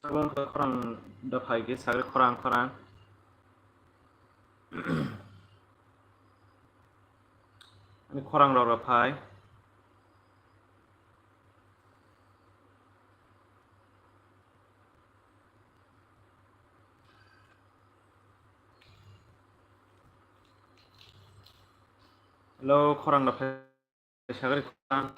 Sabon ke korang dapat ke sagre korang ini korang dapat hello korang dapat sagre korang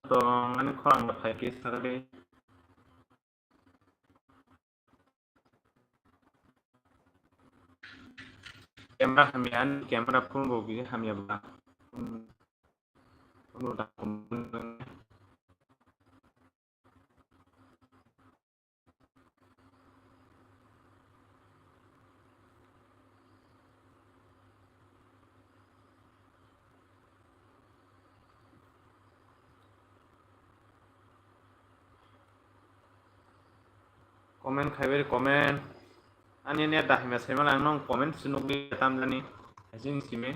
dong ini korang dapat ke sagre kamera pun bogi hamian bah pun udah komen khaiberi komen ani ne dah hamian saya malah nong komen sunuk di tam jani asing sini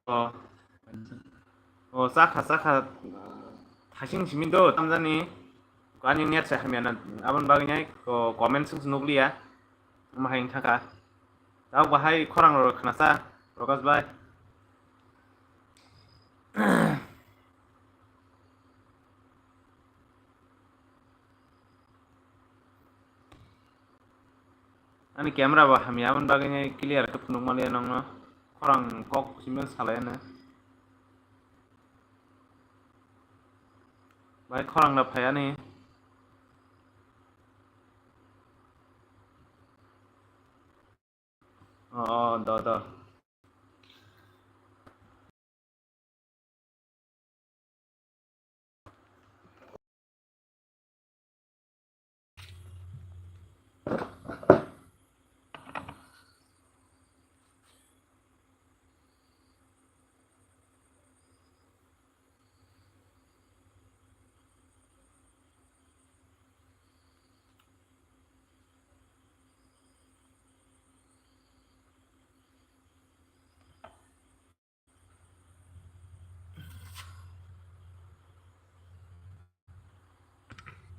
oh oh saka hasing simi do tam jani ani net saya hamian abon bagnya komen sunuk liya mahain thaka tau bahai korang ro khnasa prokas bai ani camera bah hami abon bagnya clear ke punuk malia nong khorang kok simen salayaनो बाहाय खरांना फाया नै the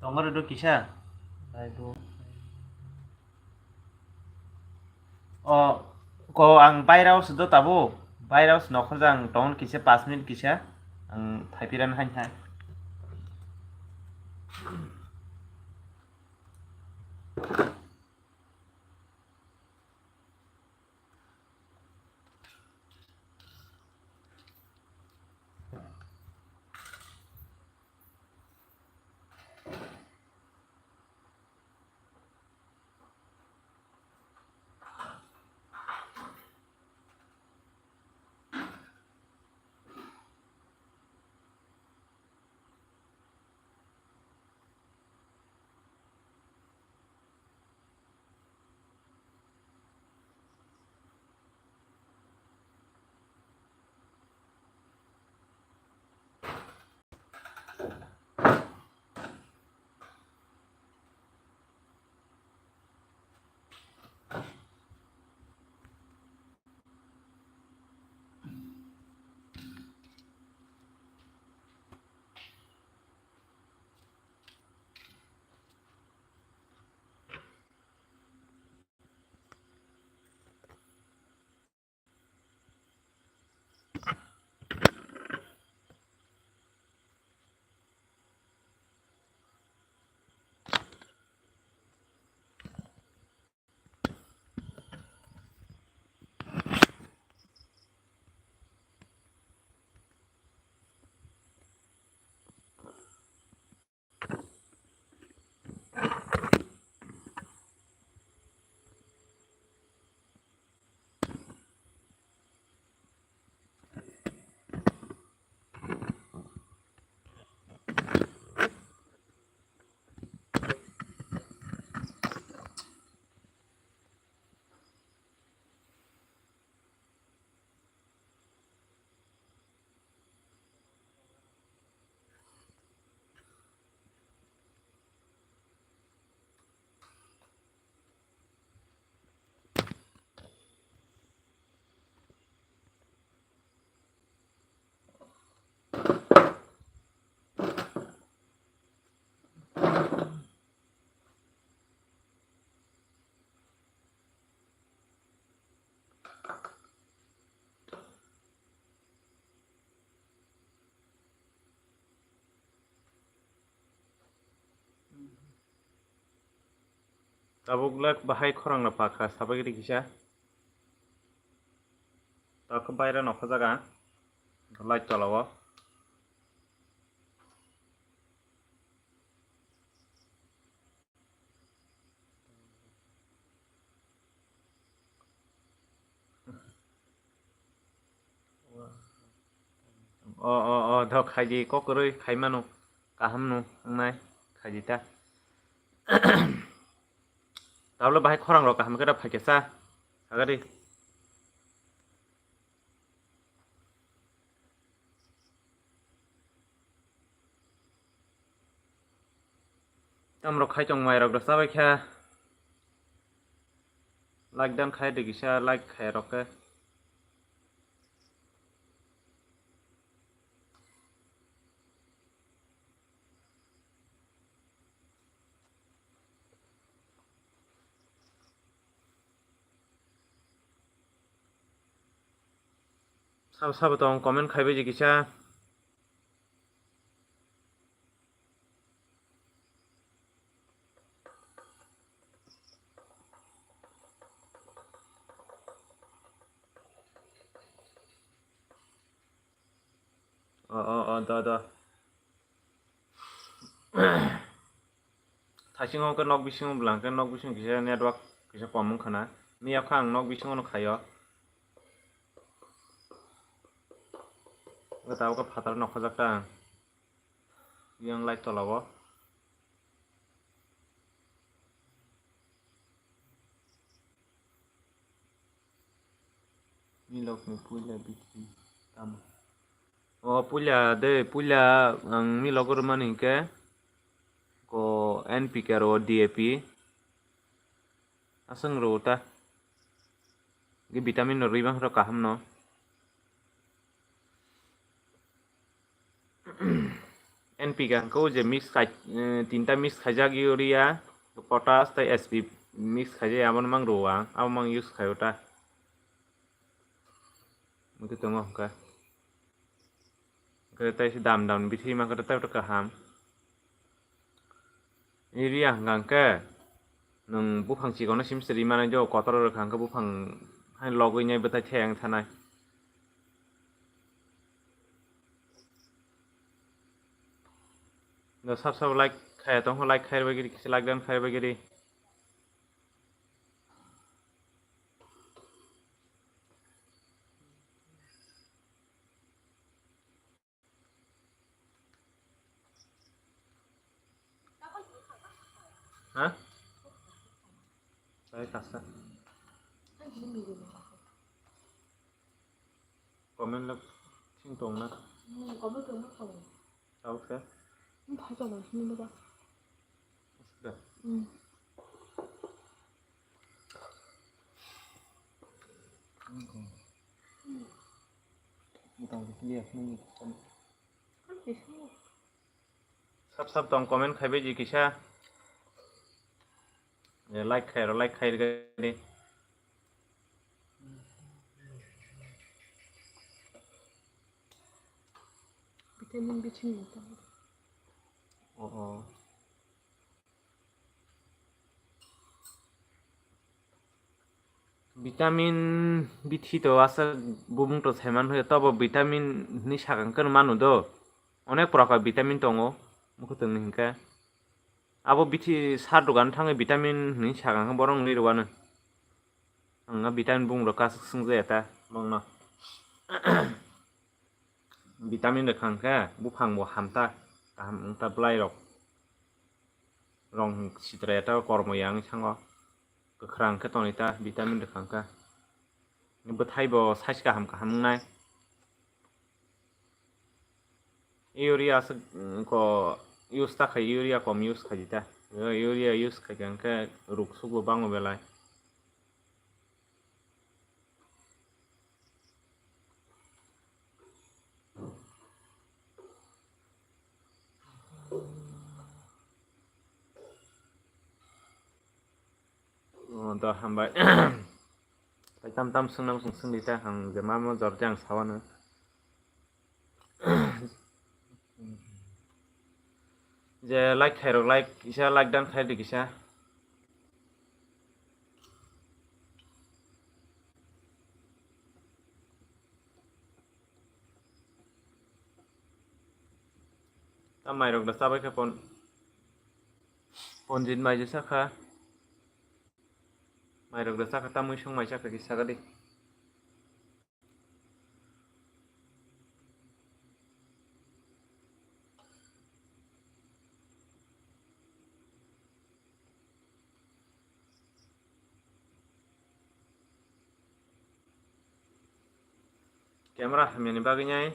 Tongor itu kisah. Itu. Oh, ko ang bayraw sudo tabo. Bayraw nokor jang tong kisah 5 minit kisah. Ang thaipiran hai. Tabuglak bahay khorang na pakha sabagiri kisah. Tak bayra nokha jaga. Light chalawo. Dok khaji kokoroi khaimano kahamno angnai khajita. Tablo bahay khorang ro kaham kera phakesa. Agari. Tamro khai chong mai rok dasa baikha. Like dan khai de kisah like khai roke. Sabo tong comment khaibe je kisah. 더 타싱어 그 넉 비싱어 블랑크 넉 비싱 기사 네트워크 기사 뻔문 카나 미야카 넉 비싱어는 가요 그 다우가 파다를 넣고 작다 이형 라이트 돌아고 밀럭 puila biti tam puila ang milok rumani ke ko NPK ro DAP asang ro ta ge vitamin no ribang ro kaham no NPK ko je mix khai tinta mix khajak urea potash tai SP mix khaje amon mang ro ang mang use khayota mungkin tengok ke kereta si dam biti mak kereta udah kaham ini ya ngangke nung bupang cikona sim seri mana jo kotor ngangke bupang hai logonya betai theng thanai no sab like khai tong like khai bagiri kisi like dan khai bagiri hah saya kasar komen là xin tùng đó có bữa cơm mất không? đâu thế không phải cho nó xin đâu được tòng kia không sắp tòng comment khai gì kìa like khai cái đi vitamin B6 있다. vitamin B3 তো আছে বুবুং তো সেমান হয়ে তবে vitamin নি সাগাঙ্কন মানু দো অনেক প্রকার ভিটামিন দङ মুখতং হিংকা আবো বিথি সার দোকান थाङै ভিটামিন নি সাগাঙ্ক বরং নিরवानो आंना ভিটামিন बुंग रका सुंजेता मंगना ভিটামিন रखांका बुफां बो हामता गाहाम उंता ब्लाइ रक रं सिद्रायाता कर्मयां सांग गोख्रां केतनिता ভিটামিन रखांका बथाइबो साइज गाहाम गाहामनाय यूरिया को यूज ताखाय यूरिया कम यूज खाजिता यूरिया यूज खायगांका रुकसुबो बाङो बेलाय दा हामबाय tam tam sunam sung dita hang jema mo jorjang sawana je like khairo like isa like dan khair dik isa tamai rok da sabai kha ponjin mai je sakha mai rok da sakha tamui sung mai sakha ki sagadi camera hamyani bagainyai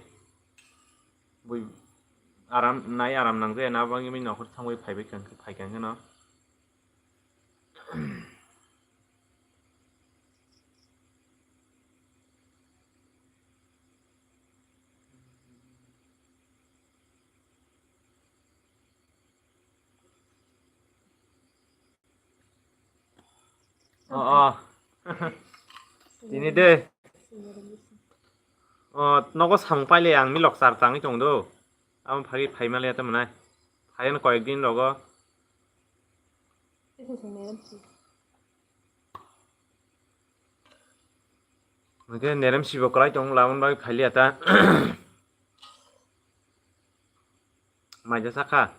bui aram nangje na bangi min nokor thangbai phaikan no ini deh 너거 상 빨리 양 밀럭 sartang 정도 아무 파이말이 했다 뭐나 파이는 কয়েকদিন রগ 이게 내름 씹어 그라이 좀 라운 바이 팔리 했다 Maja Saka.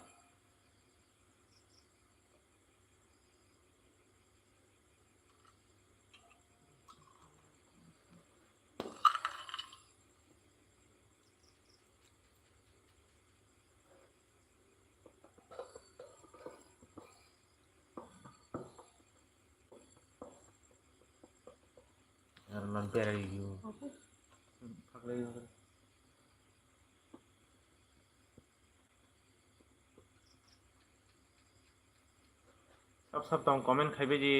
Non per review. Apa? सब तम comment खाइबायदि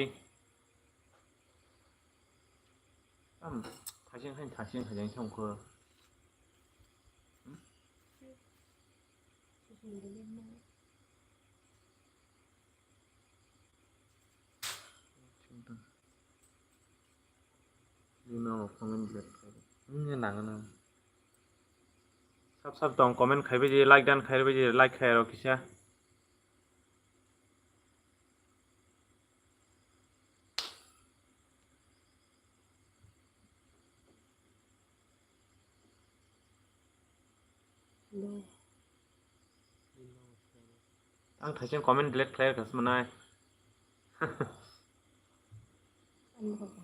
थाइसें खाइजों संखो सब तम comment खाइबायदि like दान खाइबायदि like खाइरो किसा No. आं थाइसें comment delete खाइरखासो मोनाय Ano ka ba?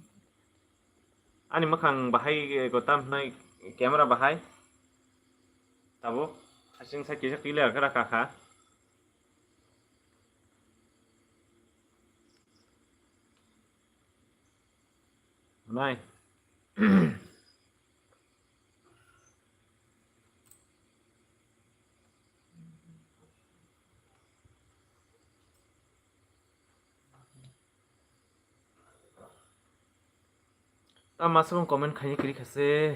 आंनि मोखां बाहाय गतामनाय केमेरा बाहाय ताबो थाइसें साइकेल क्लियार राखाखा नाय masuk komen kayaknya kiri kasih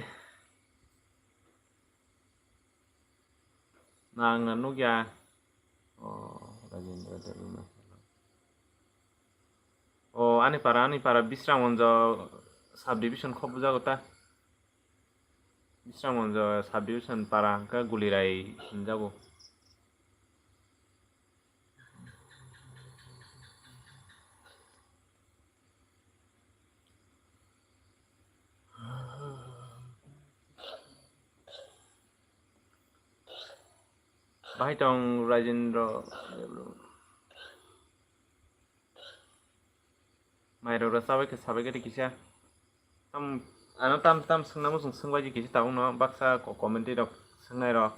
nah nganuk ya oh rajin dari rumah oh ani para bisram onjo subdivision kok buja gota bisram onjo subdivision para angka gulirai jago bahai tong Rajendra mairo sabai ke kisah tam sengnamu sengbaji kisah tahu no baksa komenti dok sengnai ro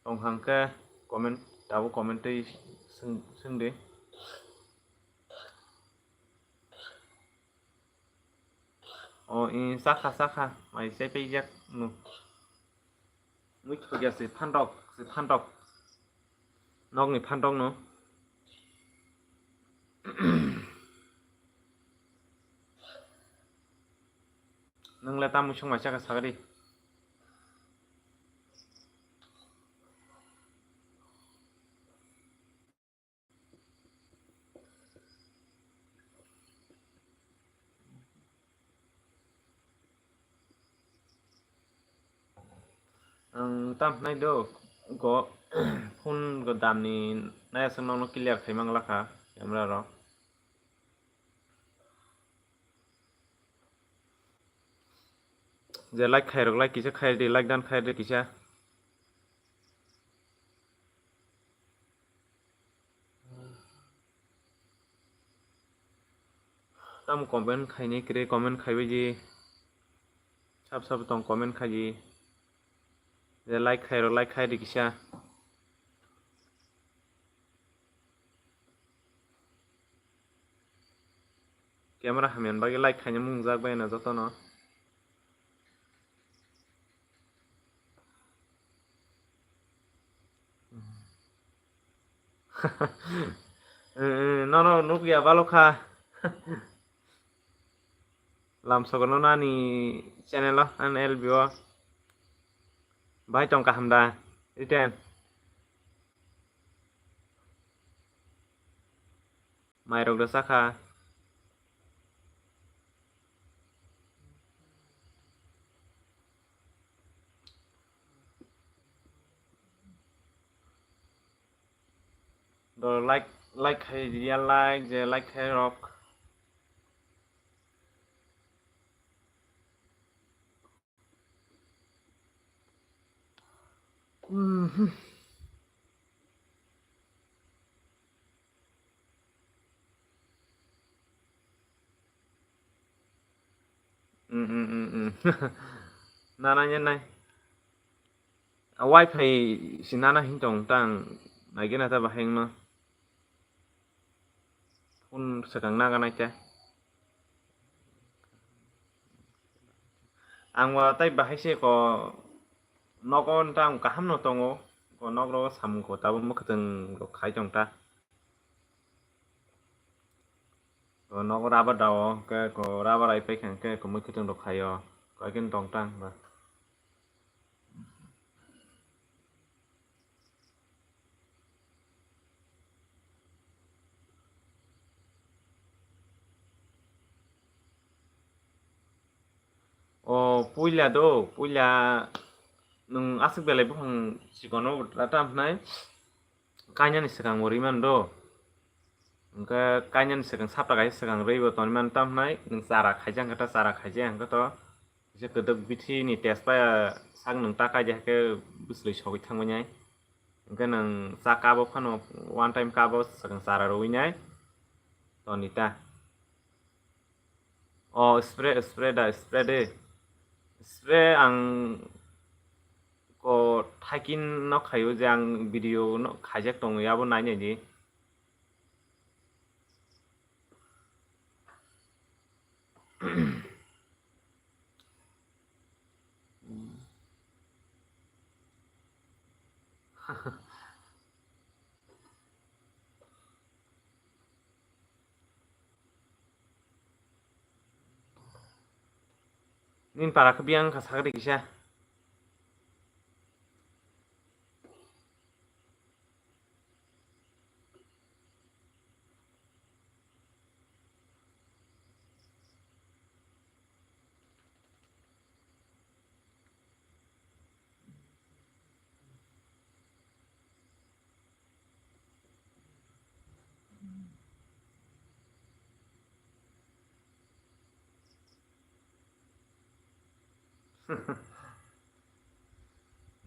tong hangke komen tahu komenti sengde oh ini saka mai sai pejak nu Mui kaya si pandok nok ni pandok no nang la tamu chung macha ka sagari tam nai do go phone go dam ni nai asang no clear khaimang laka camera ro je like khairok like kisa khair di like dan khair di kisa tam comment khaini kre comment khaibai ji sab tong comment khaji je like khairok like khair di kisa camera hamian bagi like khaini mungjak bai na joto no no nukia balokha lam sogono nani channel lo an lbo bai tong ka hamda return mai rok da saka do like hai dia like je like hai rock nana nhân này wifi si nana hình trong tang này cái này ta bảo hình nó phun sekarang naga này cha ang wa tai bahai se ko nokon tang kaham no tongo ko nokro sam ko tabu mukhteng ko khai trong ta ko nok raba dawo ke ko raba rai pe khang ke ko mukhteng do khayo ko ken tong tang ba puila nung asik belai bukan sikono rata nai kanya ni sekarang moriman do engka kanya ni sekarang sapra kai sekarang reibo toniman tam nai nung sara khajang kata sara khajang kata je kedek bithi ni test pa sang nung ta kai ke busli shogi thangmo nyai engka nung sa kabo phano one time kabo sekarang sara roi nyai tonita oh spray de spray ang ko thakin no khayo jang video no khajak tong yabo nai ne di nin para kebiang kasakri kisah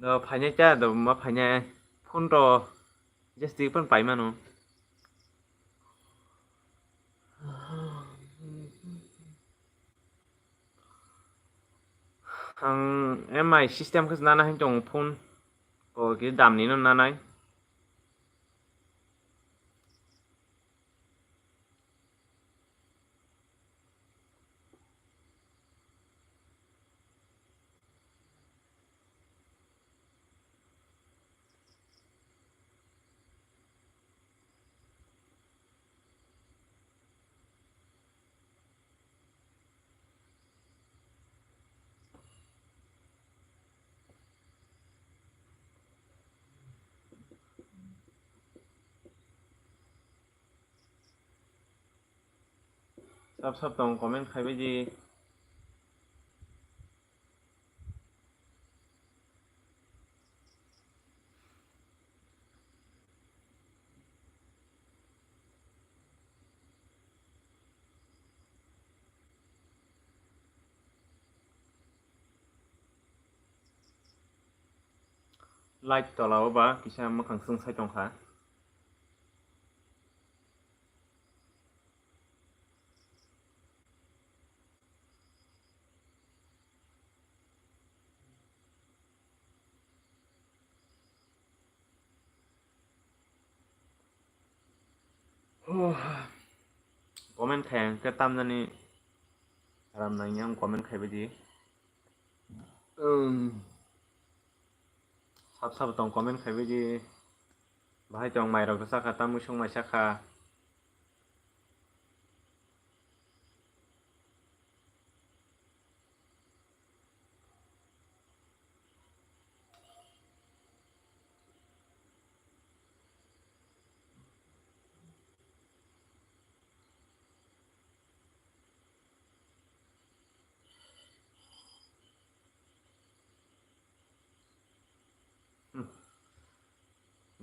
do phanya cha do ma phanya phun ro just ti pon pai ma no ang mi system khas nana hin tong phun ko ki dam ni no nanai sab tong comment khai bai ji like to lao ba kisa ma khang sung sai tong kha comment khai ke tam na ni ram na nyam comment khai bai ji sab tong comment khai bai ji bahai tong mai rok sa kha tam musung mai sa kha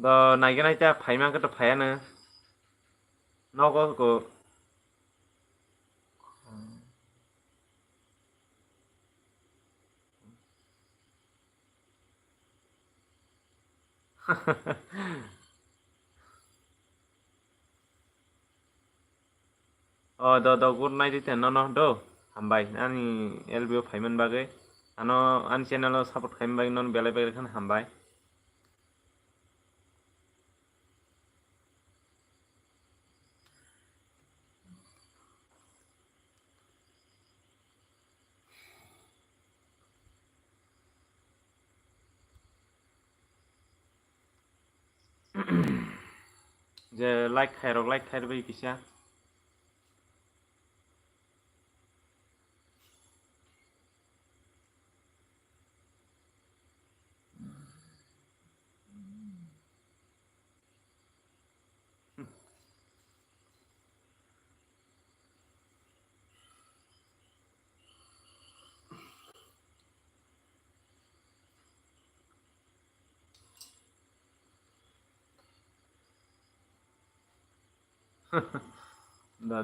do nai cái này cha phai mang cái tập phai nữa nó có do good night thì nó do हामबाय आंनि LBO फाइमोन बागै आनो आंनि चेनेलाव support खालामनो बागै none बेलाय बेलायखौनो हामबाय जे like खायरबाय किसा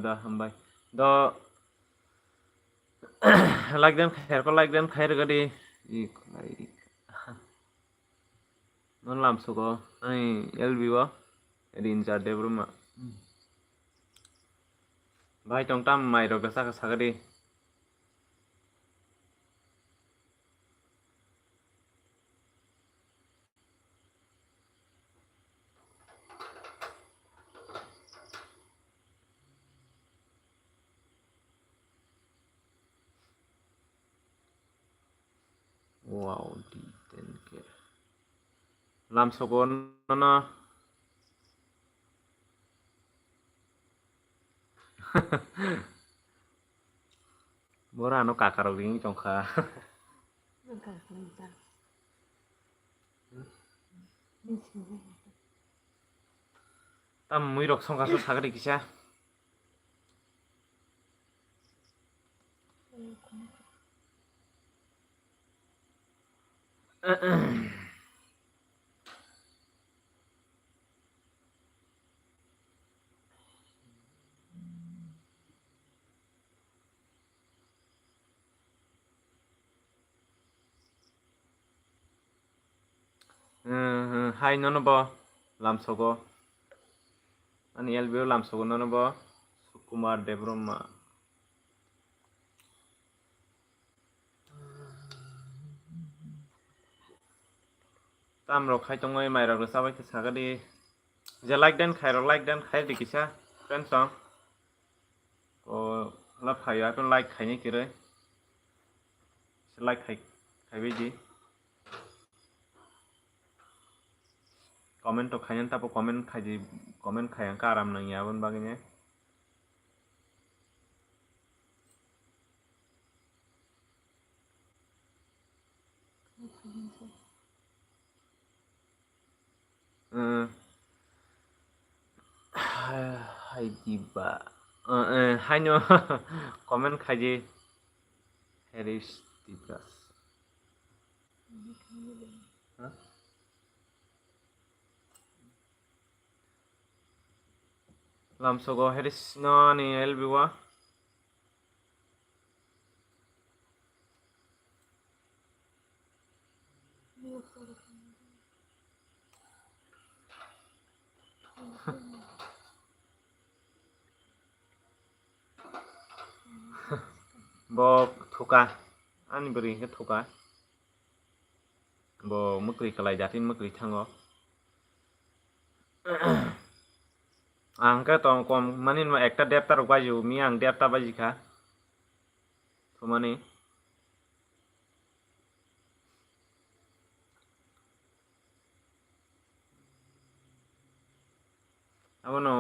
दा हामबाय द लाइक देन खायर गदी non lamsuko ai LBO edin jar debruma bhai tong tam mai ro ka sagadi wow di 10k lamsuko no bora no kakaro ging chongkha tam mui rok songka so sagadi kisa hai nono bo lamsuko ani LBO lamsuko nono bo Sukumar Debroma tam rok khai tongoi mai rok sabai ke sagadi je like den khai di kisa friends song o la phaya to like khai ni kire like khai beji comment to khayan tapo comment khayan ka aram nang yabon bagine hai diba hai no comment khaji Harris Dibras lamsogo Harris no ni LBO bo thuka ani beri ke thuka bo mukri kalai jatin mukri thango angka tong kom manin ma ekta depta rok baju mi ang depta baji kha thumani abono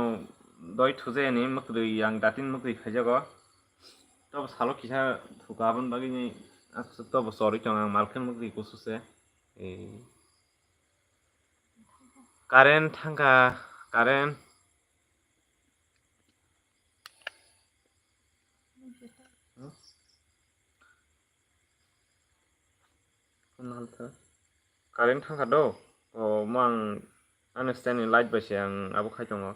doi thuje ni mukri yang datin mukri khajago to salo kisa thukabon bagi ni to sorry chong ang malkhan mukri kususe current thangka current current thangka do o mang understand light ba siang abo khai tongo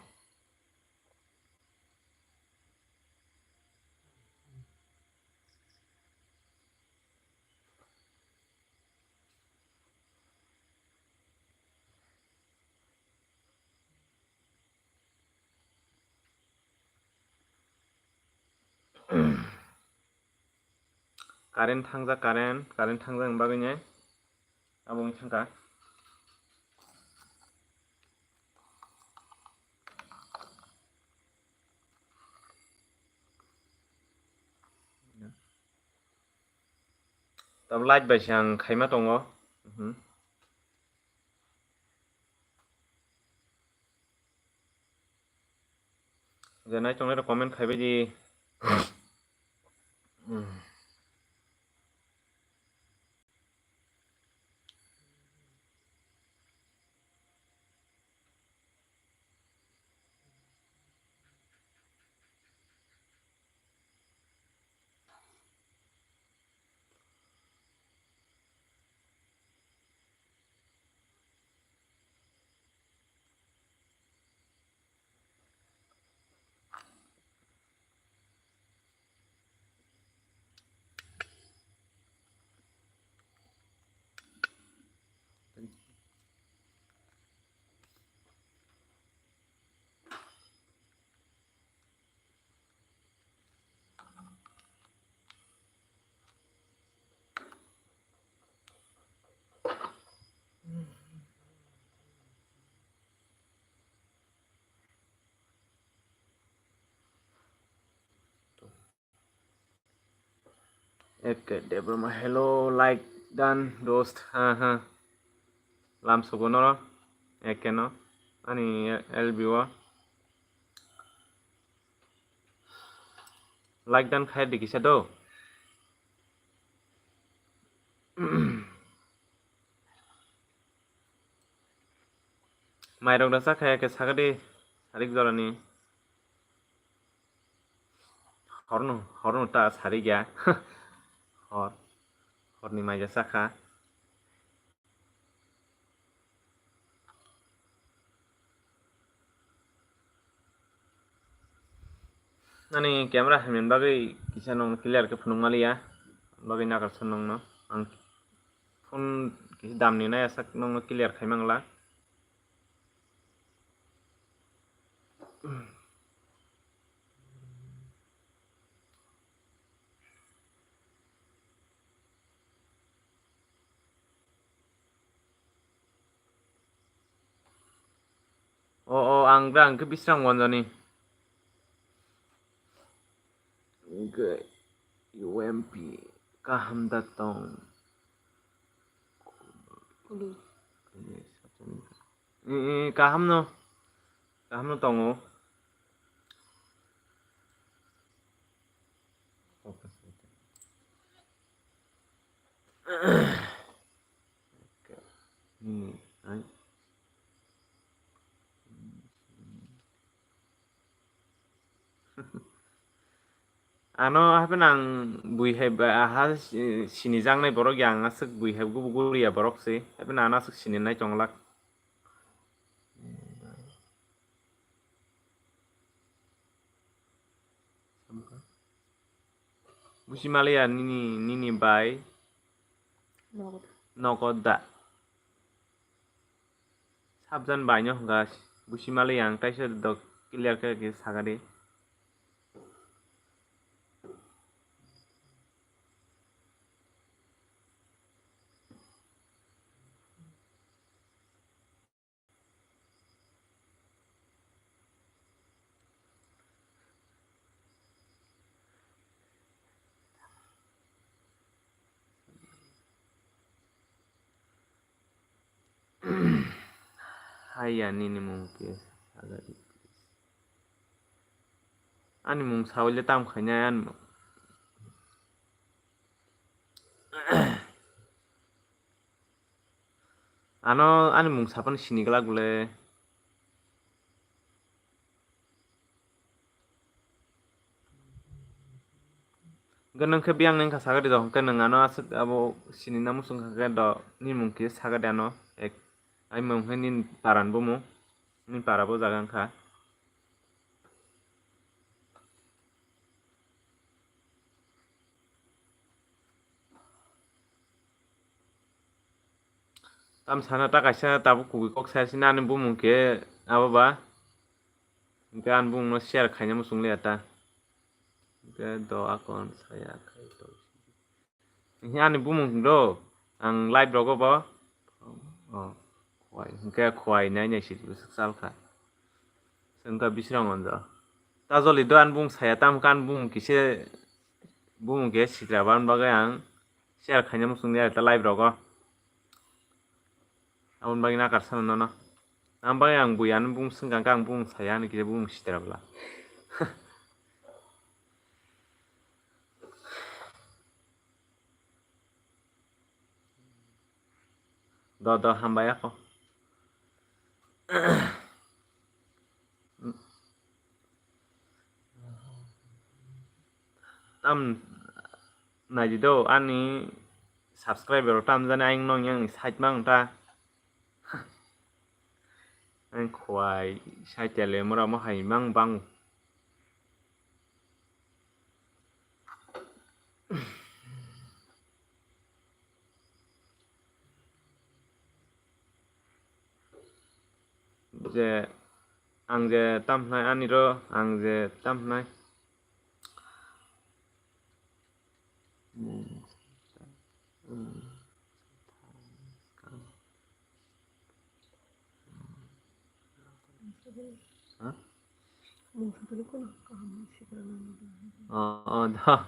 Current thangja current thangja ang bagainya abong thangka. Tab light bai siang khaima tongo. Janai tongnai comment khaibai di. Ek Debroma hello like dan dost lam sugono ekeno ani elbiwa like dan khai dikisa do. Mairok dasa khai ke sagade sarik jorani horno ta sarik ya. Horni mai jasa kha. Ani camera hamen bagai kisa nong clear ke phunung malia bagai nakar sonong no ang phone kisi damni na sak nong clear khai mangla. Ang ke bisrang wanjani. Ke UMP kaham datang. Kaham no tongo. Ano hapen ang buihai aha sinijang nai borok yang asuk buihai gubugul ya borok si hapen ana asuk sinin nai chonglak. Busimalia nini bai nogoda sabjan bai nyo gas busimalia yang taisa dok clear ke sagade. Haya nini mungkin agak ani mung sawle tam khanya an ano ani mung sapan sinigla gule ganang ke biang neng kasagade do ganang ano asuk abo sinina musung kagade do ni mung ki sagade ano ek ai mung henin paran bomo ni parabo jagang kha. Tam sana ta kaisa tabu kugi kok sasina ani bomo ke abo ba gan bung no share khanya musung le ata ke do akon saya khai to Ani bumung do ang live rogo bo khwai hingke khwai nai si salka sengka bisrang onjo ta joli do an bung saya tam kan bung kise bung ke sikra ban bagai ang share khaina musung ya ta live rogo abon bagi na kar sana no ang bagai ang buyan bung sengkang kang bung saya ni kise bung sikra bla do hambay ako tam na do ani subscriber tam jane aing nong yang site mang ta anh khoai sai tele mora mo hai mang bang je ang je tam nai ani ro ang je tam nai Hah? Dah.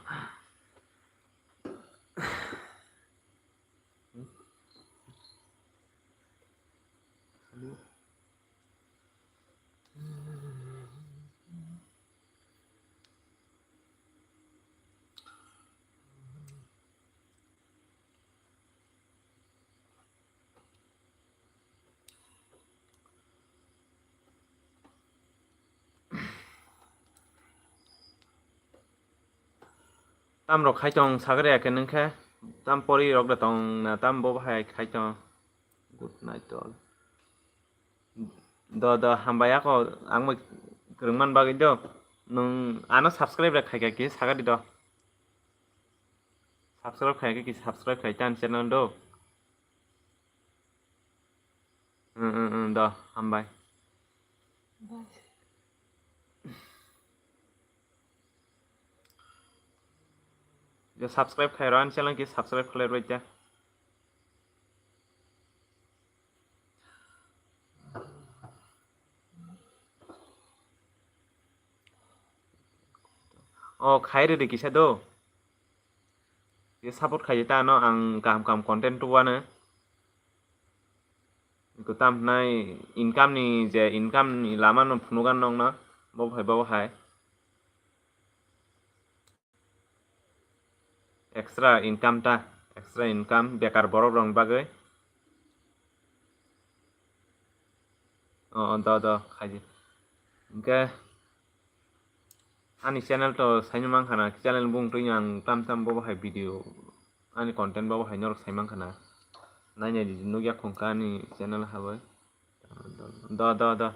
Tam rok khai chong sagre ya keneng khe tam pori rok da tong na tam bo hai khai chong good night all do hambaya ko ang mag kerengman bagi do nung ano subscribe rek khai ki sagadi do subscribe khai ki subscribe khai chan channel do do hambay जो subscribe khai ran channel ki subscribe khale roi ja khai re kisa do ye support khai ta no ang kam content tu wana ko tam nai income ni je income ni lama no phunugan nong na bo hai extra income bekar borok rong bagai do khai ke ani channel to saimang mang khana channel bung tu yang tam bo hai video ani content bo hai norok saimang khana nanya di nugya khongka ni channel habai do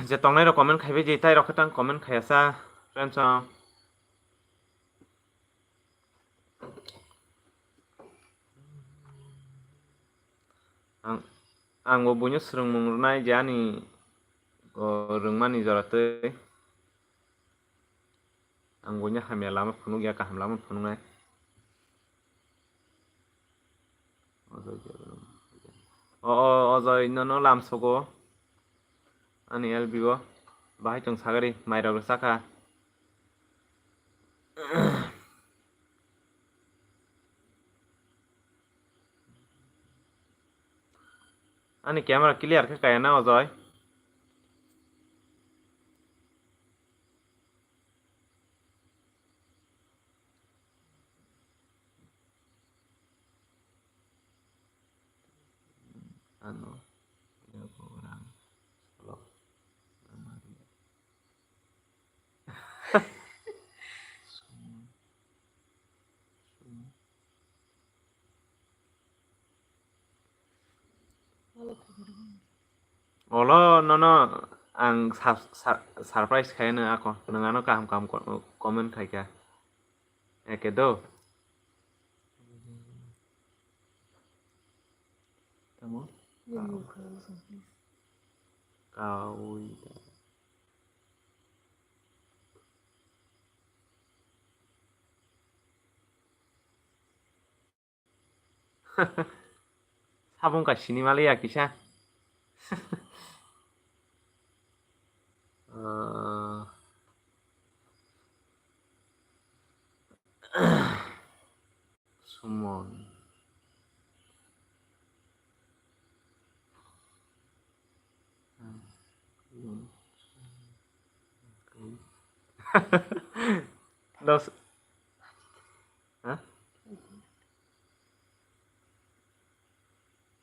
je tongnai ro comment khaibe je tai ro khatang comment khayasa friends ang bo bunyo srung mungnai jani rungmani jorate ang bonya hamya lama phunu ya kaham lama phunungai ojoi no lam sogo ani elbigo bahai tong sagari maira ro saka ani camera clear ke kaya na ojoi ano orang lo olo no ang surprise khai na ako nangano kam comment khai ka eke do tamo kaui 사본가시니 말이야 기샤. 수몬. 너 어?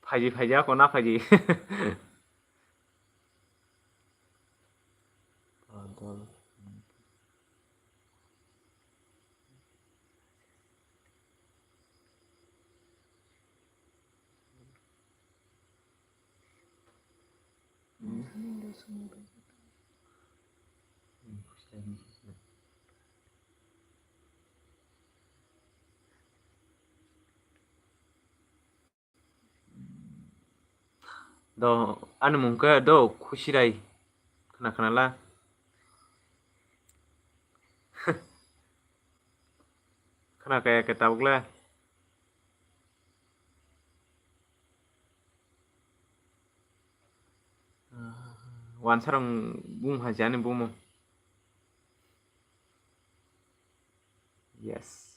파이지 하고 나 파이지. 너 anu mungka do khusirai. Kena lah. Kena kayak ketabuk lah. Wan sarang bung hajani bumu. Yes.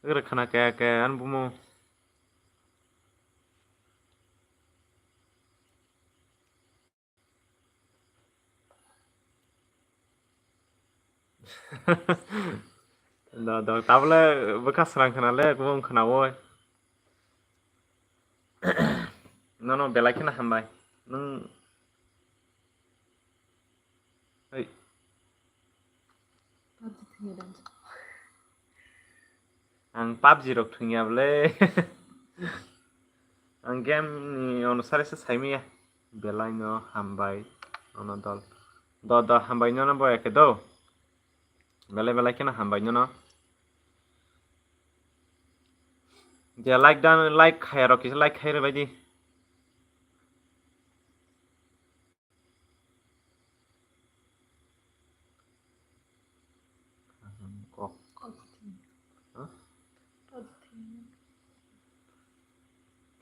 Agar kena kayak anu bumu. Dah tabla bekas serang kena le, gua kena woi. No belai kena hambai. Nung, hey, ang PUBG rok thungya bole. Ang game ni onusare se saimi ya. Belai no hambai. Ono dol. Do hambai no boy ke do. Belai kena hambai no. Dia like dan like khair rok is like khair baidi.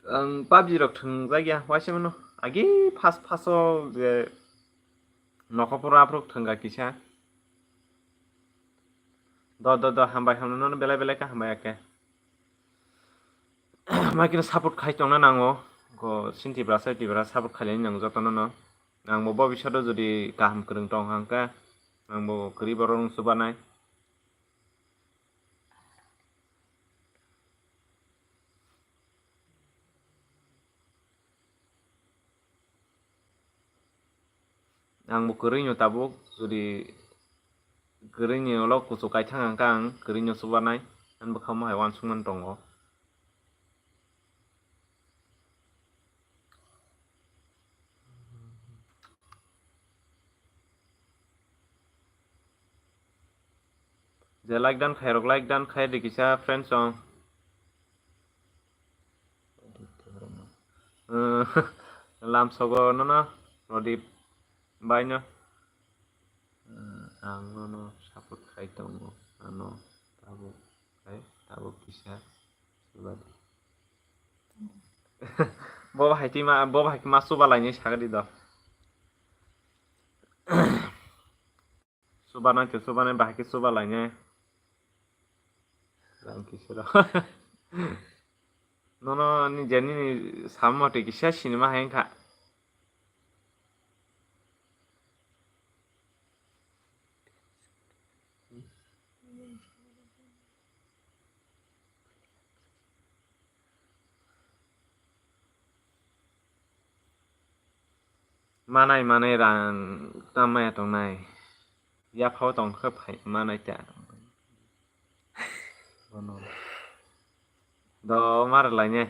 Ang PUBG rok thungjak ya wasimano. Agi paso je nokopura aprok thungga kisa. Do hambai hamno no belai ka hambai ake. Makin support khai tongna nango. Go sinti brasa support khali nang jotono no. Ang mo bobisado jodi kaham krung tong hangka. Ang mo kri borong subanai. Ang mo kri nyo tabuk jodi kri nyo lo kusu kai thang hangka ang kri nyo subanai. An bakham hai wan sungman tongo. Je like dan khai dikisa friends song. Lam sogo no rodip bai no. Ang no support khai tongo. Ano tabuk kisa subadi. Boba hai ma subalai ni sagadi do. Subanai bahaki subalai ni. Kisah no ni jani ni sama te kisah cinema hai ka. Manai ran tamai tong nai. Ya phao tong khep hai manai ta. Do mar lai ne.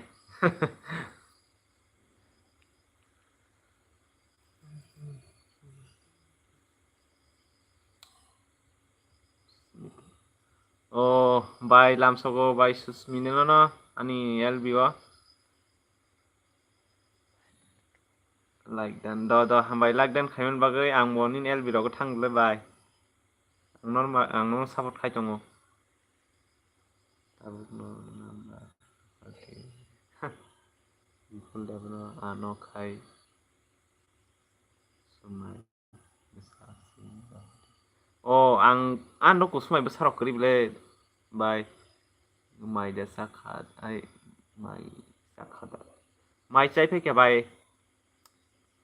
Oh, bai lam sogo bai susmine no ani LB wa. Like dan do hambai like dan khaiman bagai ang monin LB ro ko thangle bai. Ang no support khai tongo. Tabuk no number. full develop ano khai sumai ang no kusumai besar kori bele bai mai da sakhat ai mai sakhat mai chai phe ke bai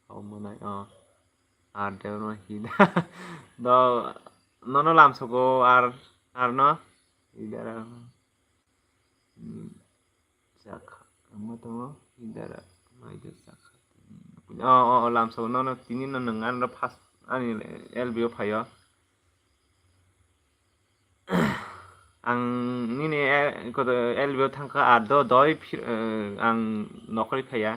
manai ar de no hida do no lam soko ar no hidara sakhat mo to hidara mai da sakhat lam soko no tini no ngan ro pas ani LBO phayo ang nini ko LBO thangka ar do doi ang nokri phaya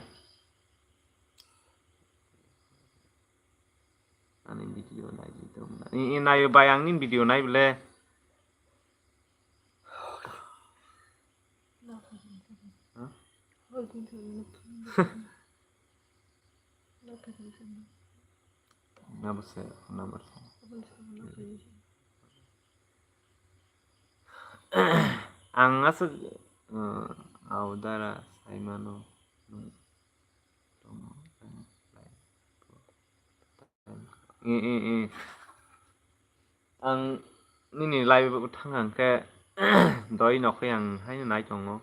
ani video nai gitu ini nai bayang nin video nai bele number ang asuk audara saimano ang nini live thangang ke doi nok yang hai nai chong no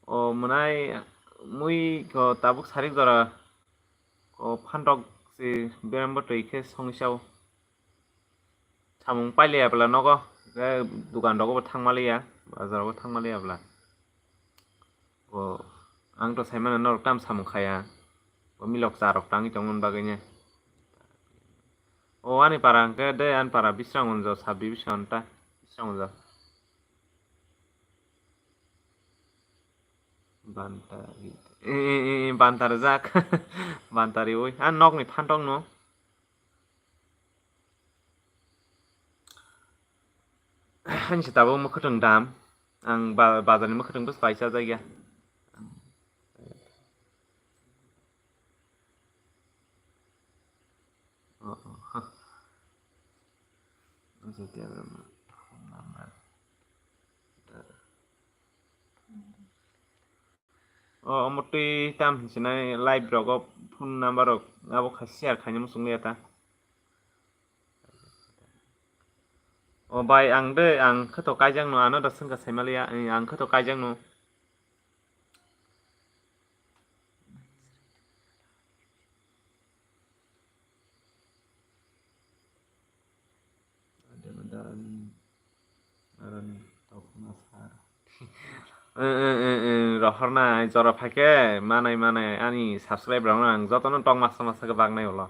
manai mui ko tabuk sarik dara ko phandok si berambo toi ke songsau samung paile abla nogo dukan dogo thangmalia bazar go thangmalia abla ang to saimana nor tam samung khaya milok charok tangi chongmon bagainya ani parang ke de an para bisrang unjo sabi bisanta bisrang unjo bantari bantar jak bantari oi an nok ni phandong no han sitabo mokhatong dam ang bazarni mokhatong bus paisa jaya moti tam sinai live rogo phone number rok abo kha share khaini musung leta bai ang de ang khato kaijang no ano da sangka saimalia ang khato kaijang no rohorna jora phake manai ani subscribe rong ang jotono tong masa ke bagnai holo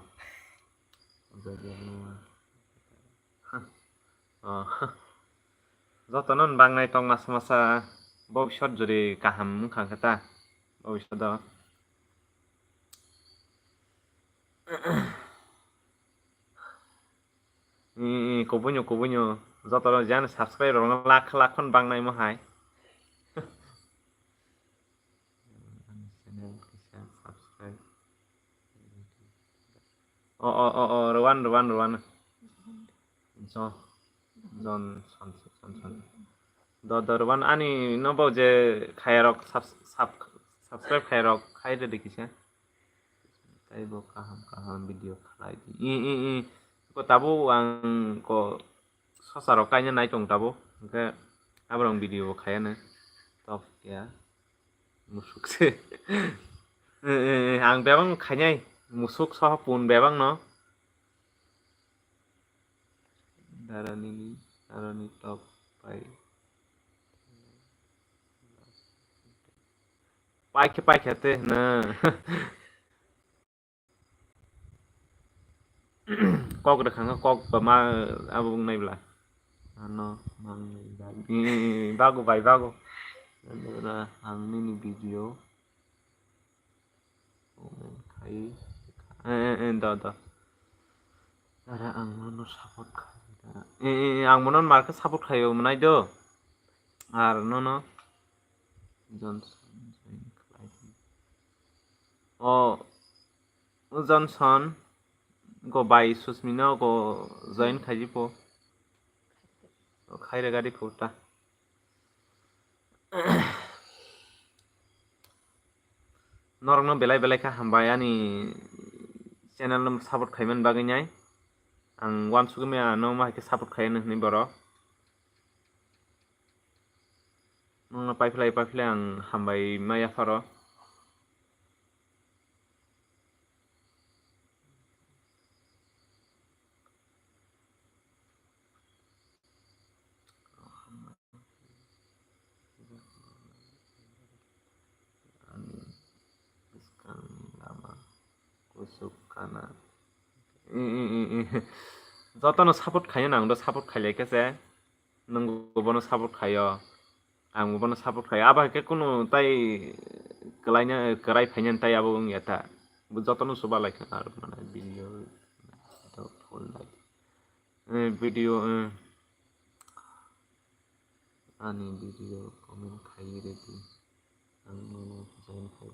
jotono bagnai tong masa bobishot jori kaham khangkata bobishot kubunyo jotono jan subscribe rong lakh khon bangnai mo hai Rowan John the Rowan ani no bo je khairok subscribe khairok khaide dekise tai bo kaham video khalai di ko tabu ang ko sosaro kainya nai tong tabu ke abrong video khayana top ya musuk se ang bebang khanyai musuk sah pun bebang no darani top pai te na kok de khang kok ma abung nai bla ano mang bago na ang mini video khai da dara ang mono support khai dara ang monon marke support khai manai do ar no Johnson Go by susmina go join khajipo. Khaire gadi pota. Norong no belai ka hambai ani channel no support khaiman bagainyai. Ang wan sugme no ma ke support khayan ni boro. Nong paiflai ang hambai maya faro. Kusukana. Jotono support khayo nang do support khaile kese. Nang gobono support khayo. Ang gobono support khayo. Aba ke kuno tai kerai phainyan tai abo ngeta. Bu jotono suba like ar mana video to full like. Video ani video comment khai ready. Ang mono join khai.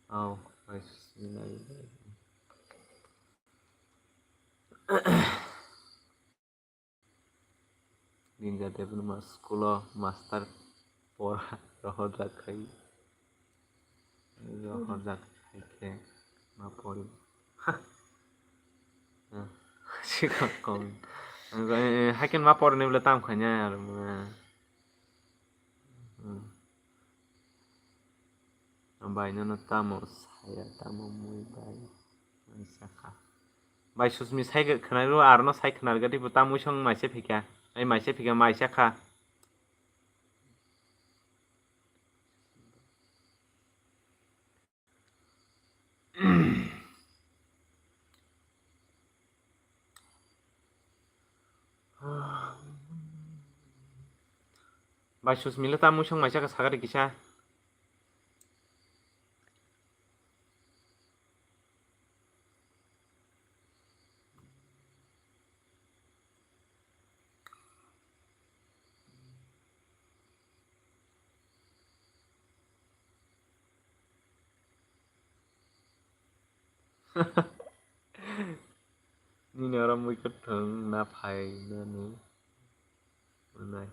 Oh, I see now. Ninja Devil mas school master por rohojak khai ke ma pori sika kom hakin ma por ne bla tam khanya yar bai no tamo saya tamo mui bai saka bai susmi sai khanaru arno sai khanar gati tamu song maise phika ai maise phika maisa kha bai susmi le tamu song maisa ka sagari kisa ni orang mui keteng na phai na ni này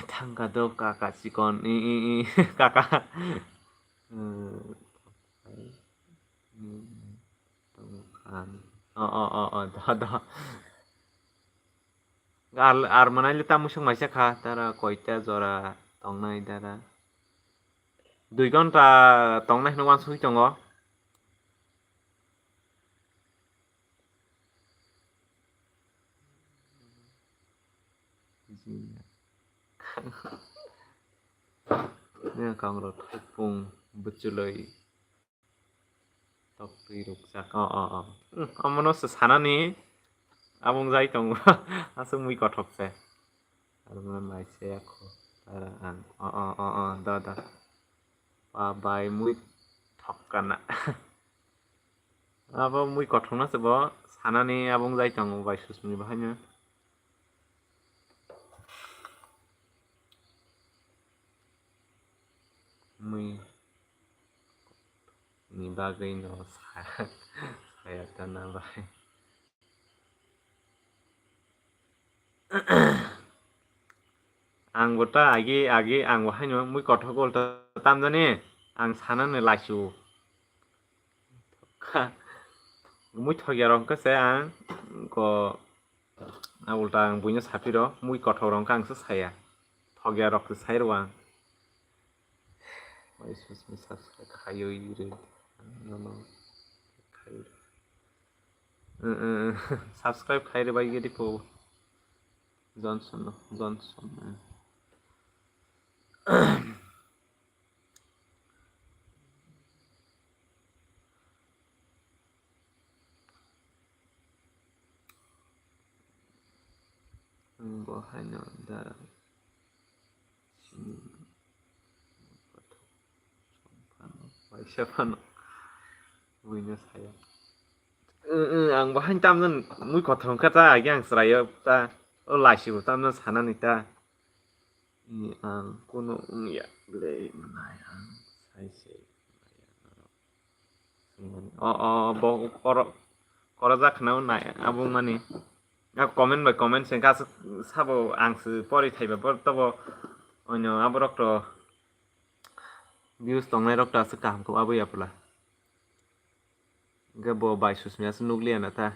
thằng cả đâu cả chỉ còn cả đó আর মানাইলে তামুসং মাইসা খা তারা কয়টা জরা তংনাই তারা 2 ঘন্টা তংনাই নওয়ান সুই তঙ্গเนี่ยกองรถปุงบุจุเลยตกตีรุกจักมนุษย์สถานีabong jai tong asung mui kothok se arman mai se akho tara ang da pa bai mui thok kana abo mui kothok na se bo sanani abong jai tong bai susmi bahanya mui ni bagai no saya tana bai ang gota age ang wahaino mui kothok ulta tamjani ang sanane laisu mui thogya rong ka se ang ko ulta ang buino sapiro mui kothok rong ka ang saya thogya rok sai ro ang mai sus mi sas khayo ire no khayo subscribe khaire bai gedi po Johnson bahaya darah siapa punya saya ang bahan tamnan mui kothong kata yang seraya ta laisi tamnan sanan ita ini ang kuno ya ble manai ang sai se bo koro jakhnaw nai abung mani comment by comment se gas sabo angsu pori thaiba bor tobo onyo aborok to views tongnai rok ta se kaham ko abui apula ge bo bai susmia se nuklia na ta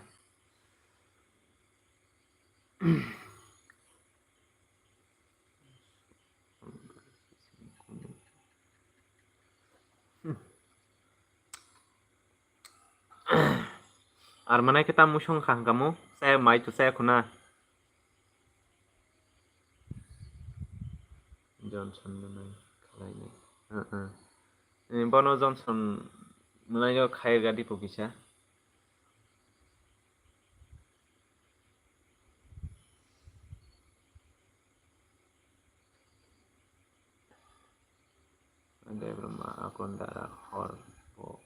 আর মানে kita musong kang kamu saya mai tu saya kuna Johnson mana kalai ni Bono Johnson mana yo khai gadi pokisa ada berma akon darah hor po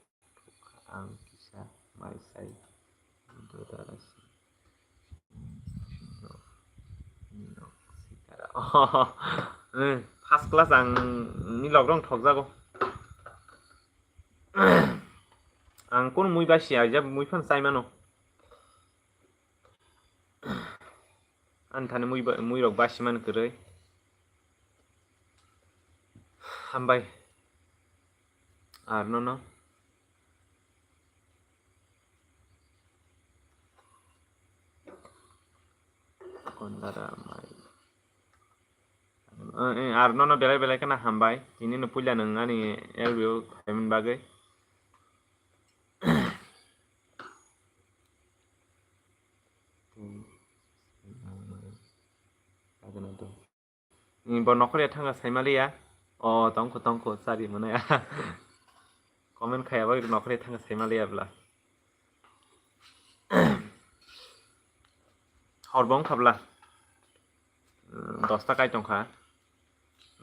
ang kisah mai sai itu darah first class ang ni logrong thok jago ang kono mui basi aja mui fan sai mano an thane mui rok basi man koroi hambai ar no kondara mai ar no belai kana hambai ini no puja nang ani elbio payment bagai ini bo nokre thanga saimali ya tongko sari mana ya comment khaya ba nokre thanga saimali ya bla horbong khabla 10 takai tongkha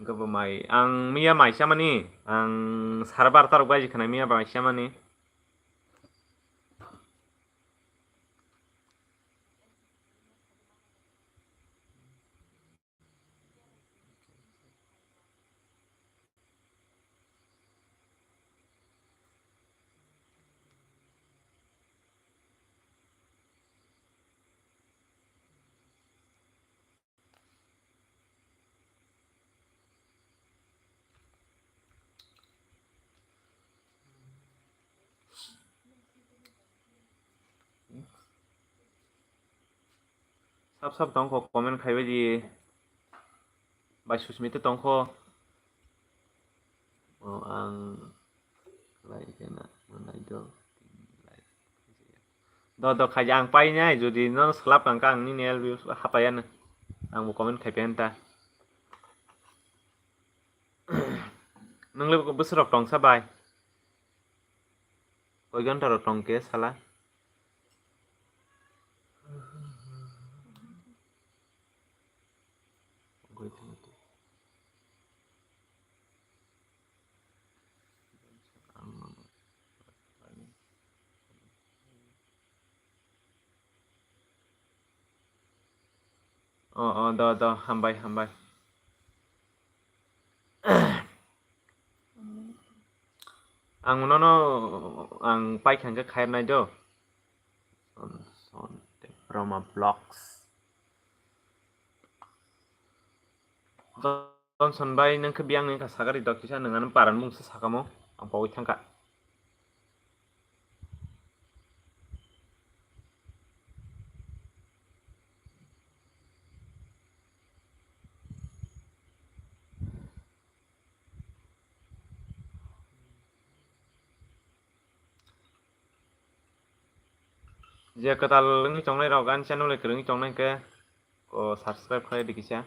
gabo mai ang mia mai samani ang sarbar tarok baji khana mia mai samani sab tongko comment khai baji bai susmite tongko ang lai kena manai do khai ang pai nyai jodi no slap ang ni nel views hapayan ang mo comment khai penta nongle busrok tong sabai koi gantar tong ke sala do hambai ang nono ang pai khang ka khair nai do son Tripura blocks Johnson bai nang ke biang ni ka sagari dok kisa nangan paran mung sa sakamo ang pawi thangka je katal ngi chongnai rok an channel le krung chongnai ke ko subscribe khai dikisa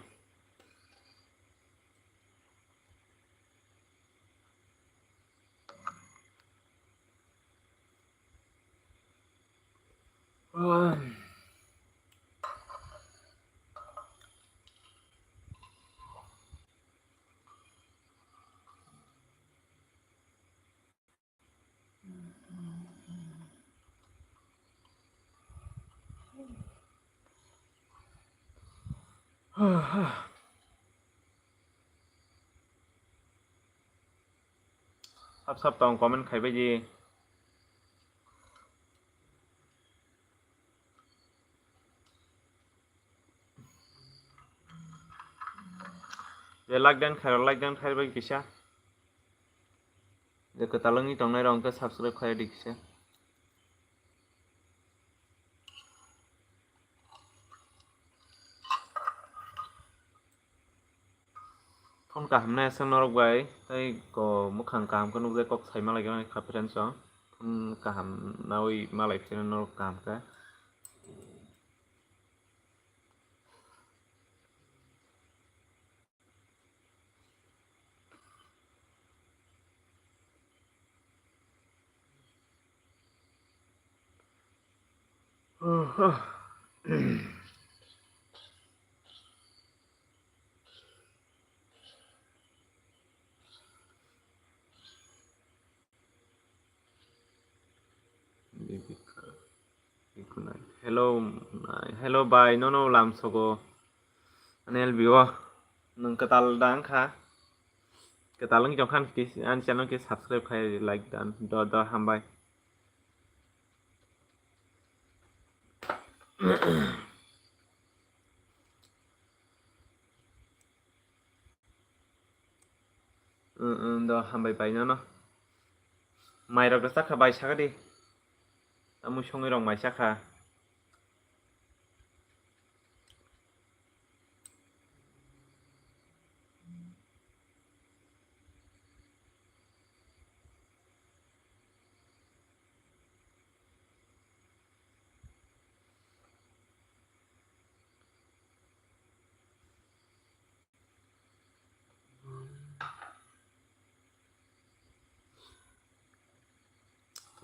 sab tong comment khai baji je like dan khairok kisa je ketalongi tongnai rong ke subscribe khair dikisa phone kaham na sang norok bai tai ko mukhang kaham ko nukjai kok sai malai gana kapren so phone kaham nawi malai phene norok kaham ka hello bye no lam sogo anel biwa nung ketal dang kha ketalong jongkhan ki an channel ki subscribe khair like dan do hambai do hambai bai no mai rok sa kha bai sa di amu songi rong mai sa kha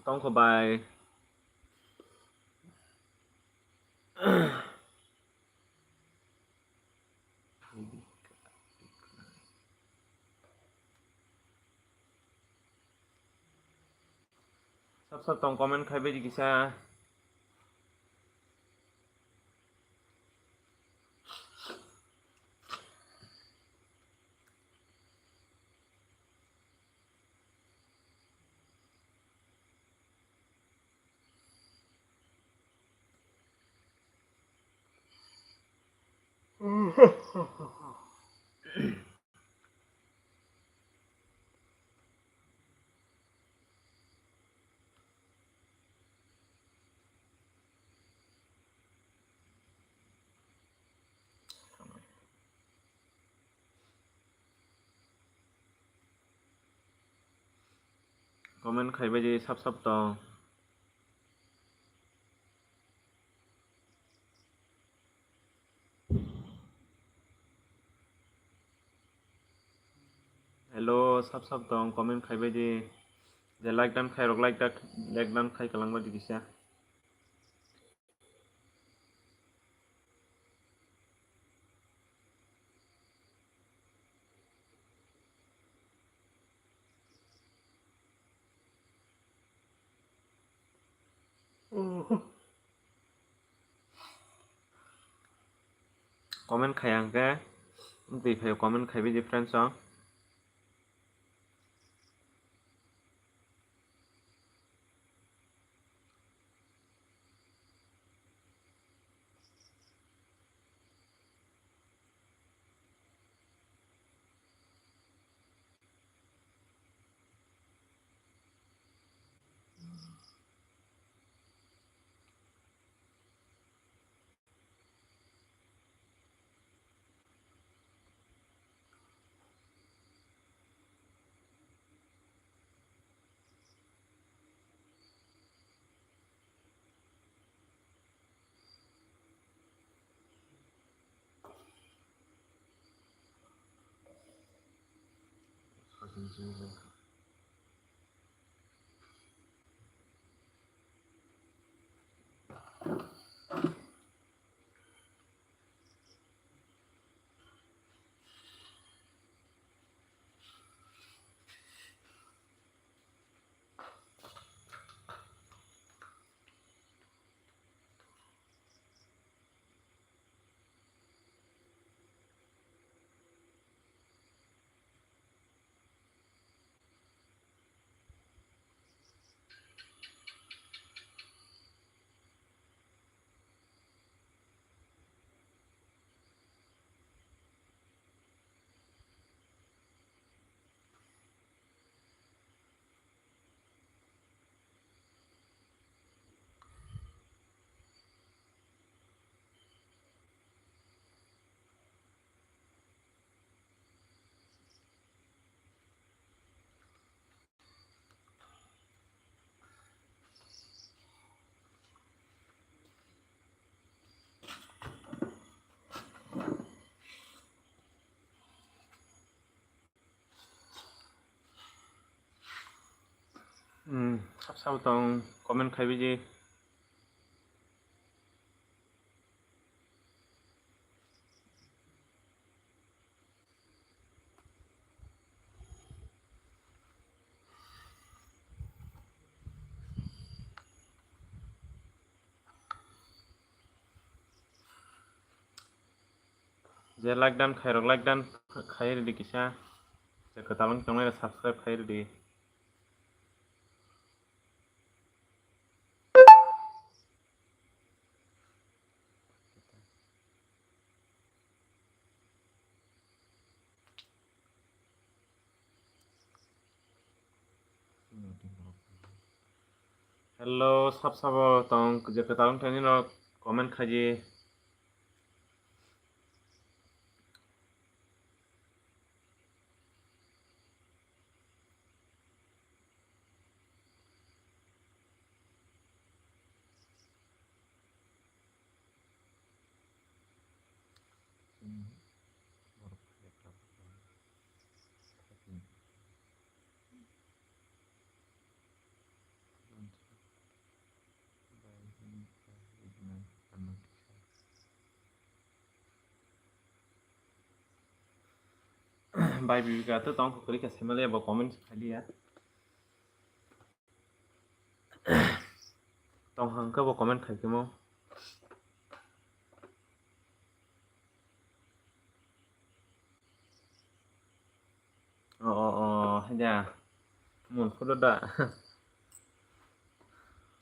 tong ko bai sab tong comment khai bai kisa comment khai bai sab tong hello sab tong comment khai bai je like dan khairok like dan khai kalang bai kisa comment khai ang ke tui phai comment khai bai friends so sabsabotong comment khaibeje. Je like dan khairok like dan khair di kisa. Je ketalong chongnai subscribe khair di. Hello sabsabotong je ketalong chongnai no comment khaji. Bai bibiga tu tong kukuri ka semale bo comment khali ya. Tong hangka bo comment khai mo. Haja. Mun photo da.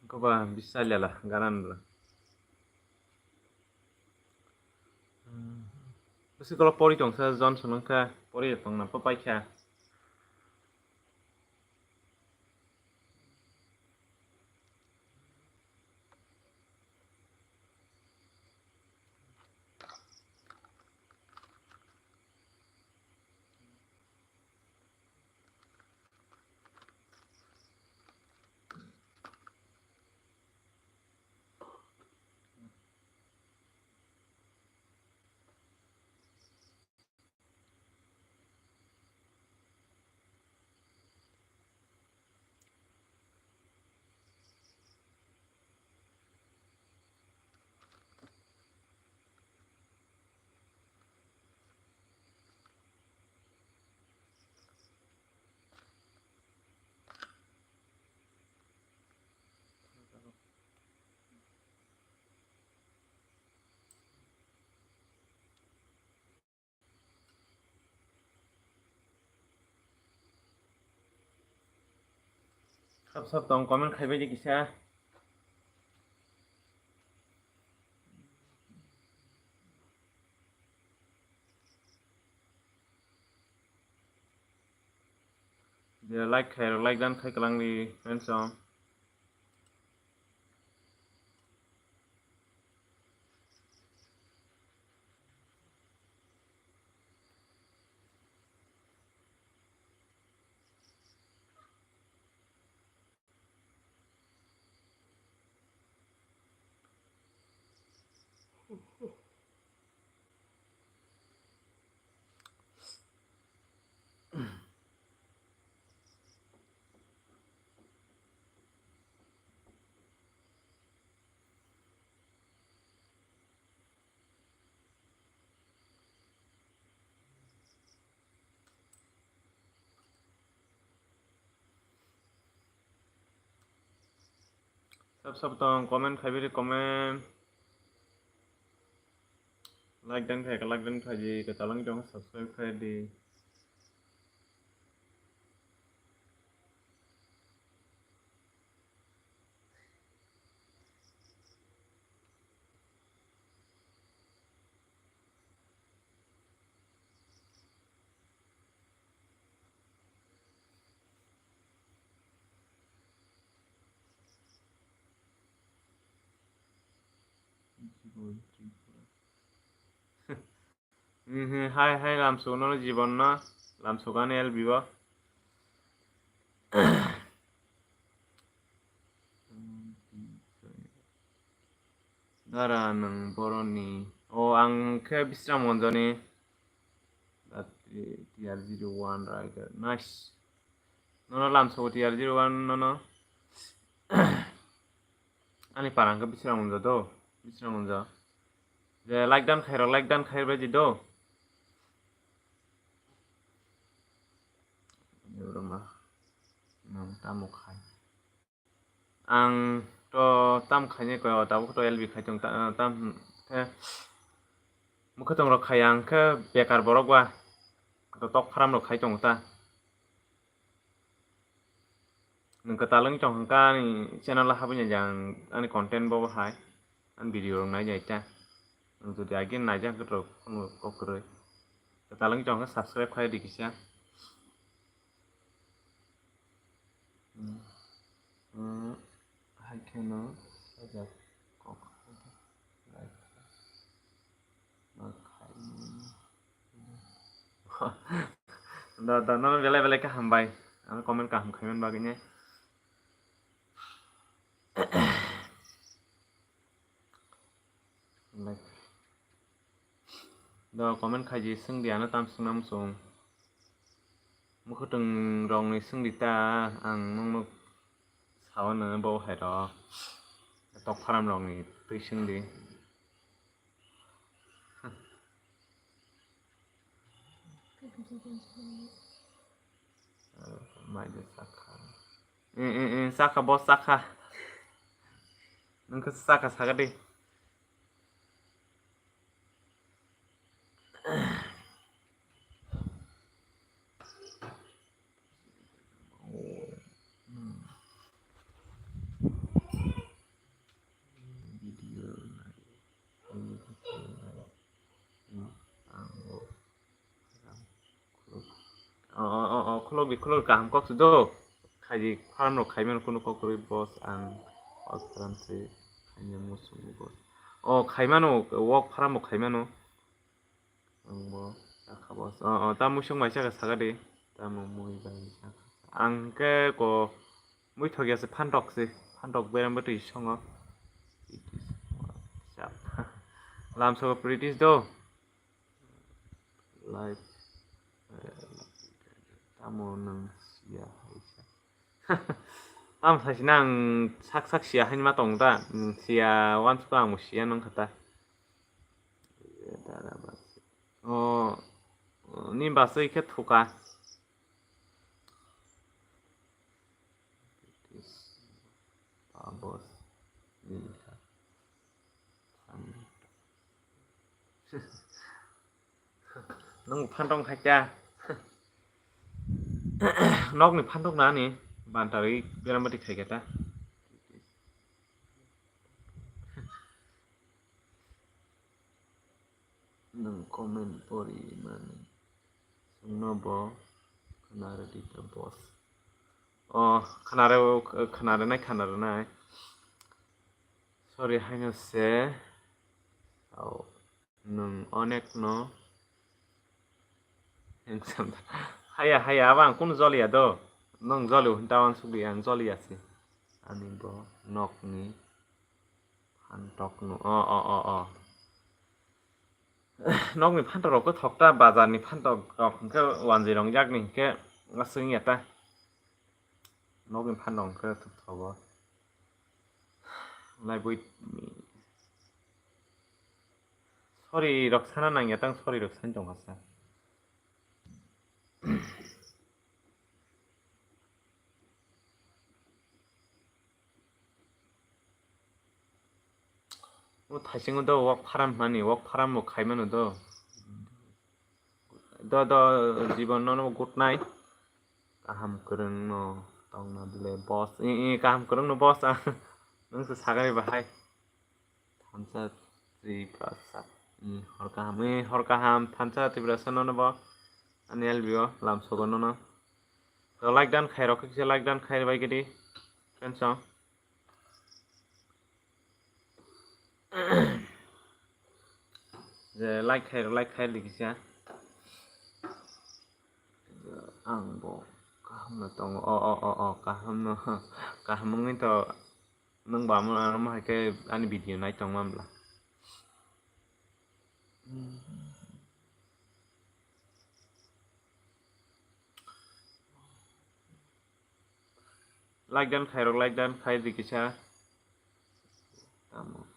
Koba bisa lah garan. Bisi kalau pori tong sa Johnson ka pori tong na papai kha. Sab tong comment khaibe je kisa. Je like dan khai kalang di friends song. Sab tong comment khaibe je comment. Like dan khai je ketalong chong subscribe khai di. Hai lamso no jibon na lamso kan el biwa. Dara nang boroni. Ang ke bisram monjoni. That TR01 right there. Nice. No lamso TR01 no. Ani parang ke bisirang unja do. Bisirang unja. Je like dan khair baji do. Yorma. Nang tamu khai. Ang to tam khanye ko tabu to LB khai jong tam ke mukha tong rok khai ang ke bekar borok wa. To tok pharam rok khai jong ta. Nang katalang jong hangka ni channel la habunya jang ani content bo hai. An video rong nai jai ta. Nang tu dia again nai jang ke rok ko kroi. Katalang jong subscribe khai dikisya. I cannot suggest cock like đó nó về lại cái hàm bài nó comment cả hàm khai ba cái nhé like đó comment khai gì xưng đi nó tam xưng năm xuống một cái từng rong này xưng đi ta ăn nó sáu nữa bao hải đó tóc pharam rong này tươi xưng đi mai được sakha sakha boss sakha nung cái sakha sakha đi khulok kaham kok sudo khai farm ro khai men kuno kok roi boss ang osram se khai musu boss khai mano wok farm ro khai mano ang bo sakha boss ta musung mai sa saga de ta mo moi bai ang ke ko mui thogia se phandok beram bati songo lam so british do life tamu nang sia haisa am sashi nang sak sia hain ma tong da sia wan suka ang sia nang kata nim ba sei ke thuka bos nang phandong khacha nok ni phandok na ni bantari beramati khaigata nang comment pori mani sungno bo khanare dita boss khanare nai sorry haino se nung onek no haya abang kun zoli ado nong zoli huntawan sugi ang zoli asi ani bo nok ni phantok no nok ni phantok rok ko thokta bazar ni phantok rok ke wanji rong jak ni ke ngasung yata nok ni phantok ke thobo lai bui sorry rok sana nang yatang sorry rok san jong hasa 다싱어도 웍 파람 많이 웍 파람 뭐 가면은도 더 Jibon 너 good night kaham kereng no tong na bile boss kaham kereng no boss nang sa sagari bahai thansa tri prasat hor kaham thansa tri prasat no bo aniel bio lam sogon no so like dan khair ok se like dan khair bai gedi penso the like khair likisya ang bo kaham no tong kaham ngi to nang ba mo ma ke ani video nai tong mam la like dan khai dikisa tamo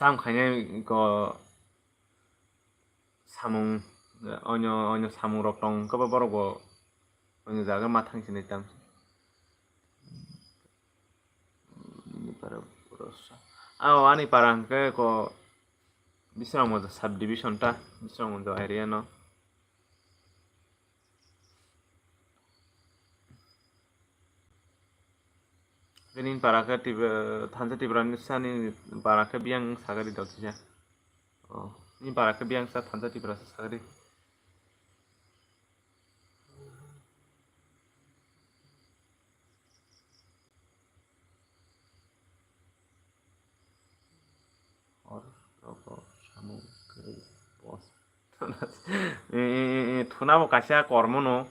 tam khaine ko samung onyo samung rok tong ko borogo onyo jaga ma thangsinai tam ini para purosa ani parang ke ko bisrang mo subdivision ta bisrang mo area no Benin paraka thansa tibrani sani paraka biang sagari dokja oh ini paraka biang sa thansa tibra sagari or roko samu keri bos thunabo kasia kormono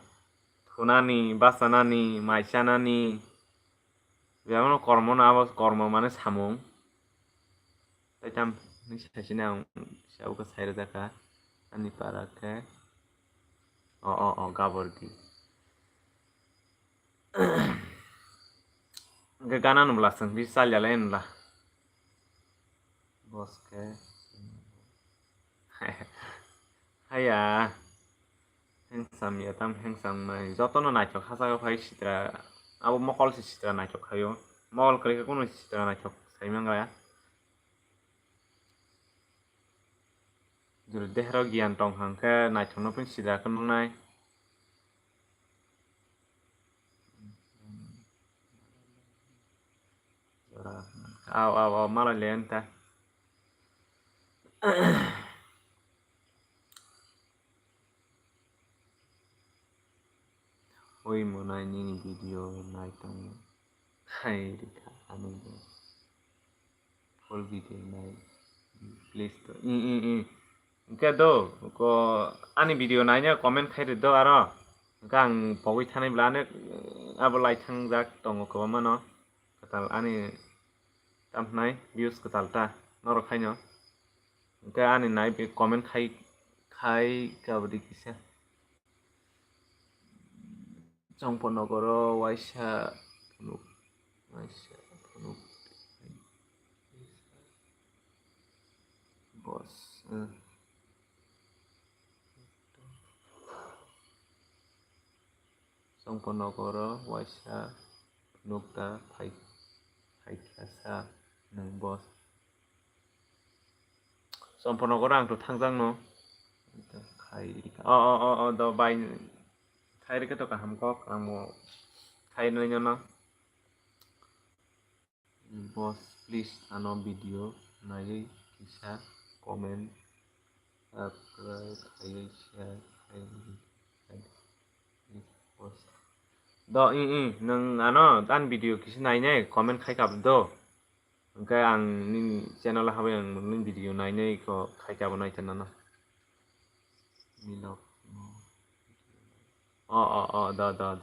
thunani basanani maisanani Biamo kormo na abo kormo mane samung Taitam ni sasina siau ka saira daka ani paraka gaborgi Ke gana num lasang bisa jalain lah bos ke haya hengsam ya tam hengsam mai jotono naikok hasaga phai sitra abo mokol si sitra naikok hayo mokol kali kono sitra naikok saimang ya jur dehro gian tong hangke naikok no pun sitra kan nai aw malah lenta Oi mo na ini video naik tong hai dika anu full video naik please to Engke do ko ani video naiknya komen khai do aro gang pogoi thanai blane abo lai thangjak tongo ko mano katal ani tamnai views katal ta noro khaino Engke ani nai comment khai kabdi kisa Jongponogoro waisa punuk bos Jongponogoro waisa punukta phai kasa nang bos Jongponogoro ang to thangjang no khai do bai khai rika to kaham kok amo khai no no Boss, please ano video nai kisah komen subscribe share boss do nang ano tan video kisah nai ne komen khai kap do Engke ang ning channel habe ang ning video nai ne ko khai kap nai tan no Milok da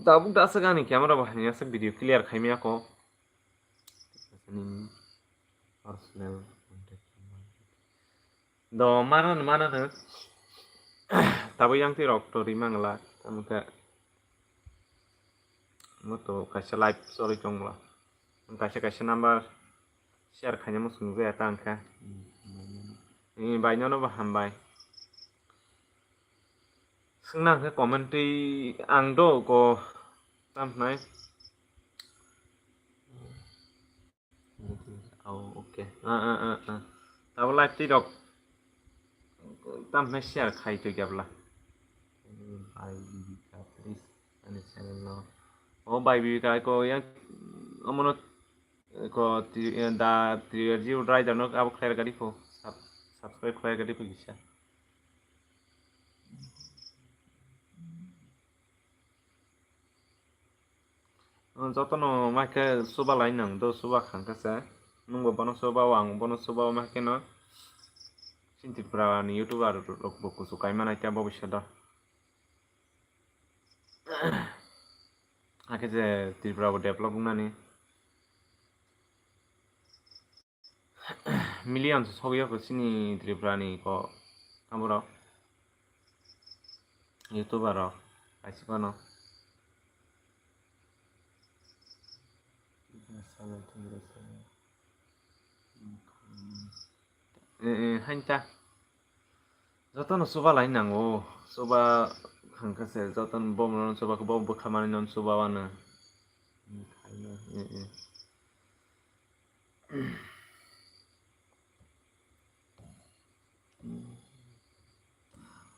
Dabuk da sagani camera bahanya sak video clear khaimi ako personal contact do mana de tabu yang ti rok to rimangla tamka moto kaisa live story chongla kaisa number share khanya mo sungwe atangka ni bai no ba hambai Senang ke komenti ang do ko tam nai oke tahu live ti dok tam nai share khai to gabla bai bibika please ani channel no bai bibika ko yang amono ko da jiu driver no abo khair gadi ko subscribe khair gadi ko gisa Jotono make suba lain nang do suba khangkasa nungbo bono suba wang bono suba make no sinti pra ni youtuber rok boku sukai mana kya bobishada ake je Tripura develop nani million sogiyo ko sini Tripura ni ko amuro YouTuber ro aisipano hanja jotono suba lain nango suba hangkase joton bom suba ko bom bukhamani non suba wano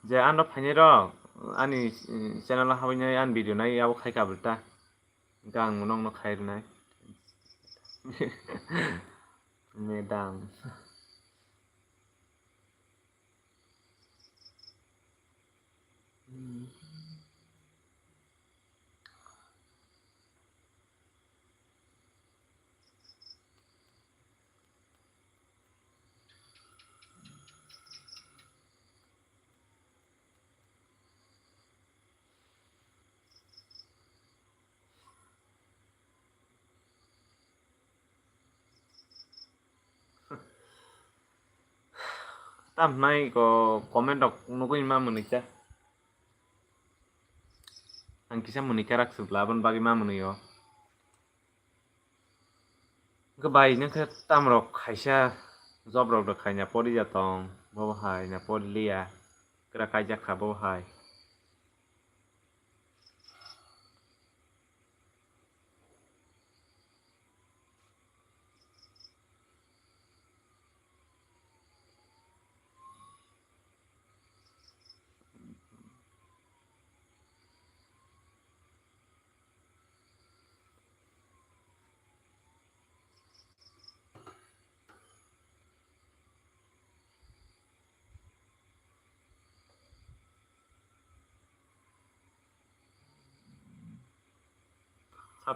je ando phani ro ani channel habinai an video nai abo khai kabulta gang nong no khai nai medang tam nai ko comment rok nugui ma munika ang kisa munika rak sublaban bagi ma muniyo gobai nangka tam rok khaisa job rok do khaina pori jatong bo hai na pori liya kra kaija khabo hai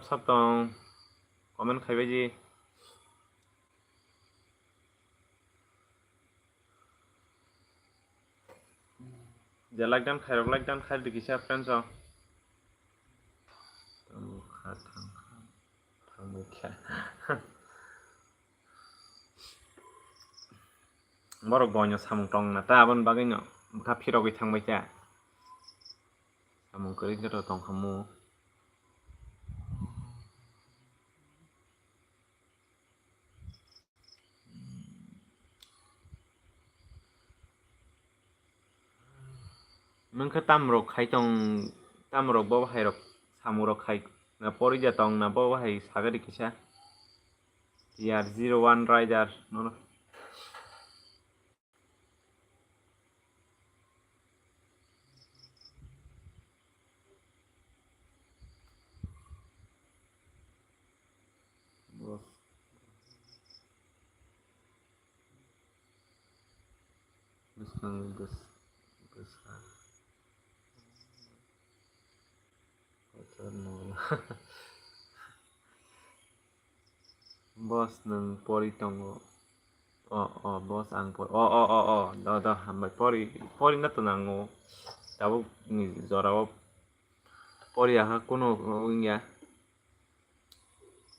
sap tong comment khaibai ji je like dan khai dikisa friends o borok gonyo samung tong na ta abon bagai no ka phirogui thangbai ta samung kori gero tong khamu nangka tam rok khai tong tam rok bo hai rok samung rok khai na pori jatong na bo hai sagari kisa year 01 rider no bos nang pori tongo bos ang pori da hambai pori na to nango tabo ni jorao pori aha kono ingya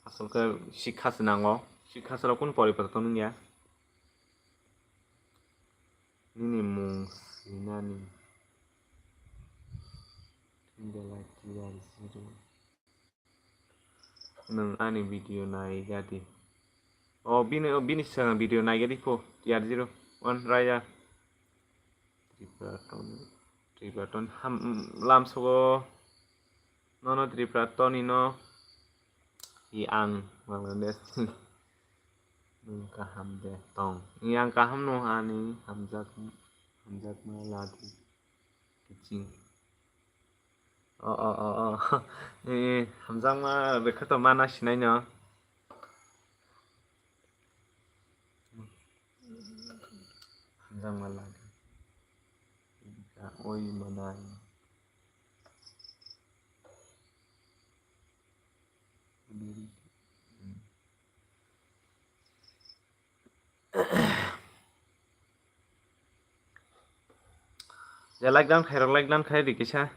asolke শিক্ষা nango শিক্ষা sala kun pori pato nungya nini mung sinani tinggal tiar zero nang ani video nai jadi bini sang video nai jadi po tiar zero one raya Tripura ham lam sogo nono Tripura ino i ang Bangladesh kaham de tong yang kaham no ani hamzat ma lagi kucing hamzat ma bekato mana sinai no hamzat ma lagi oi manai ya like dan khai dikisa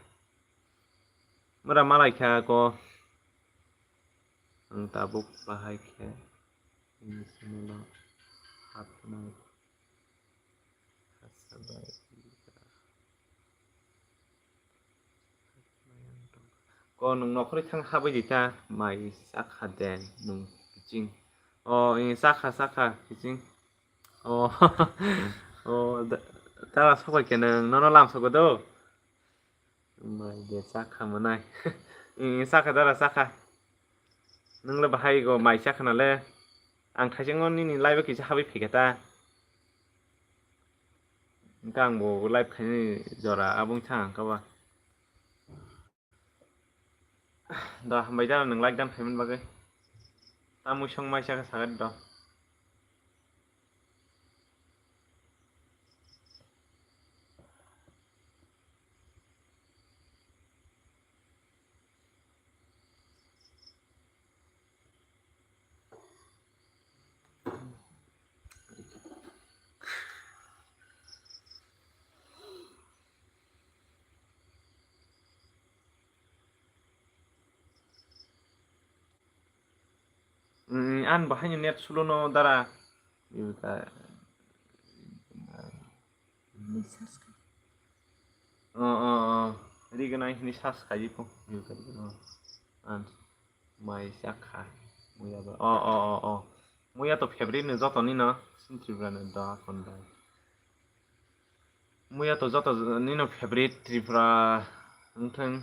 mura malai kha ko ang tabuk bahai khe खाफुनाय खासाबाय nung nokri thang habai dita mai sakha den nung kiching in sakha kiching tara sabai kenang nono lam sago do mai de sakha manai in sakha dara sakha nung la bahai go mai sakha na le ang thajeng on ni live ki habai phigeta kang bo live khani jora abung thang ka ba da hambai da nung like dan payment bagai tamu song mai sakha sagat do an bahai net sulo no dara yuka riganai ni sas khai po yuka an mai sakha muya ba muya to favorite ne joto ni no Tripura ne da konda muya to joto ni no favorite Tripura nthang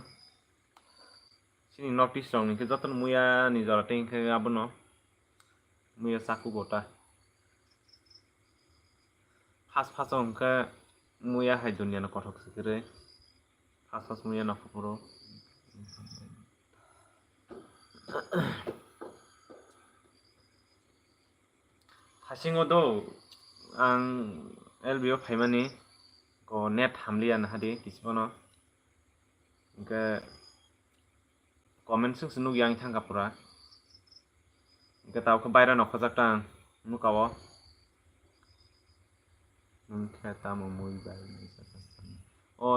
sini north east rong ni ke joto muya ni jara teng ke abono muya saku gota fast on ke muya hai dunia no kothok sikire fast muya no puro hasingo do ang LBO phaimani ko net hamliya na hadi kisbono ke comment sung sunu yang thang kapura ke taw ko bayra no khojak tang nukawo kheta mo mui bai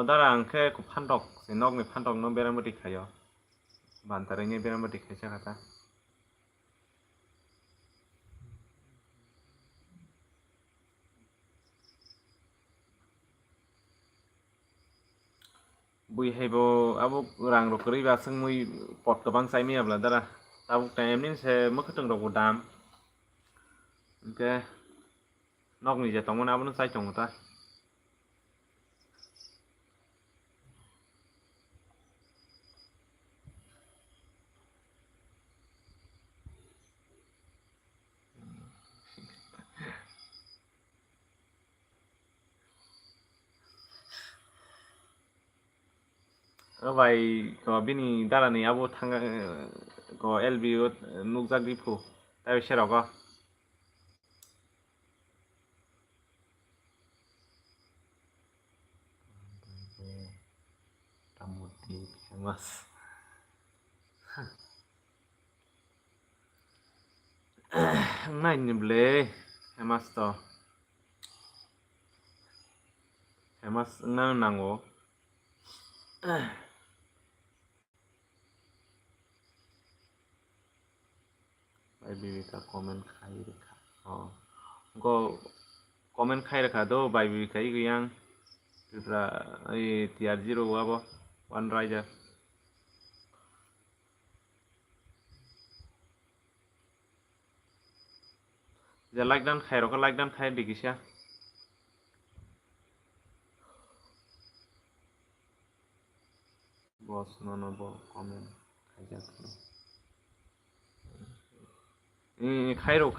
dara angke ko phandok se nok ni phandok no beramati khayo bantare ni beramati khaisa kata bui hebo abo rang ro kri ba sung mui pot ko bang sai mi abla dara taw time nin se mokhatung ro dam ke nok ni je tongmon abo no sai chong ta bai ko bini dara ni abo thang ko LBO nukjak dipu tayo serogo tamuti famous nai ni ble famous to famous nang nango bai bibi ka comment khai rekha go comment khai rekha do bai bibi kai giyang Tripura ai tier 0 abo one riser je like dan khai ro like dan khai dikisya boss no bo comment khai jak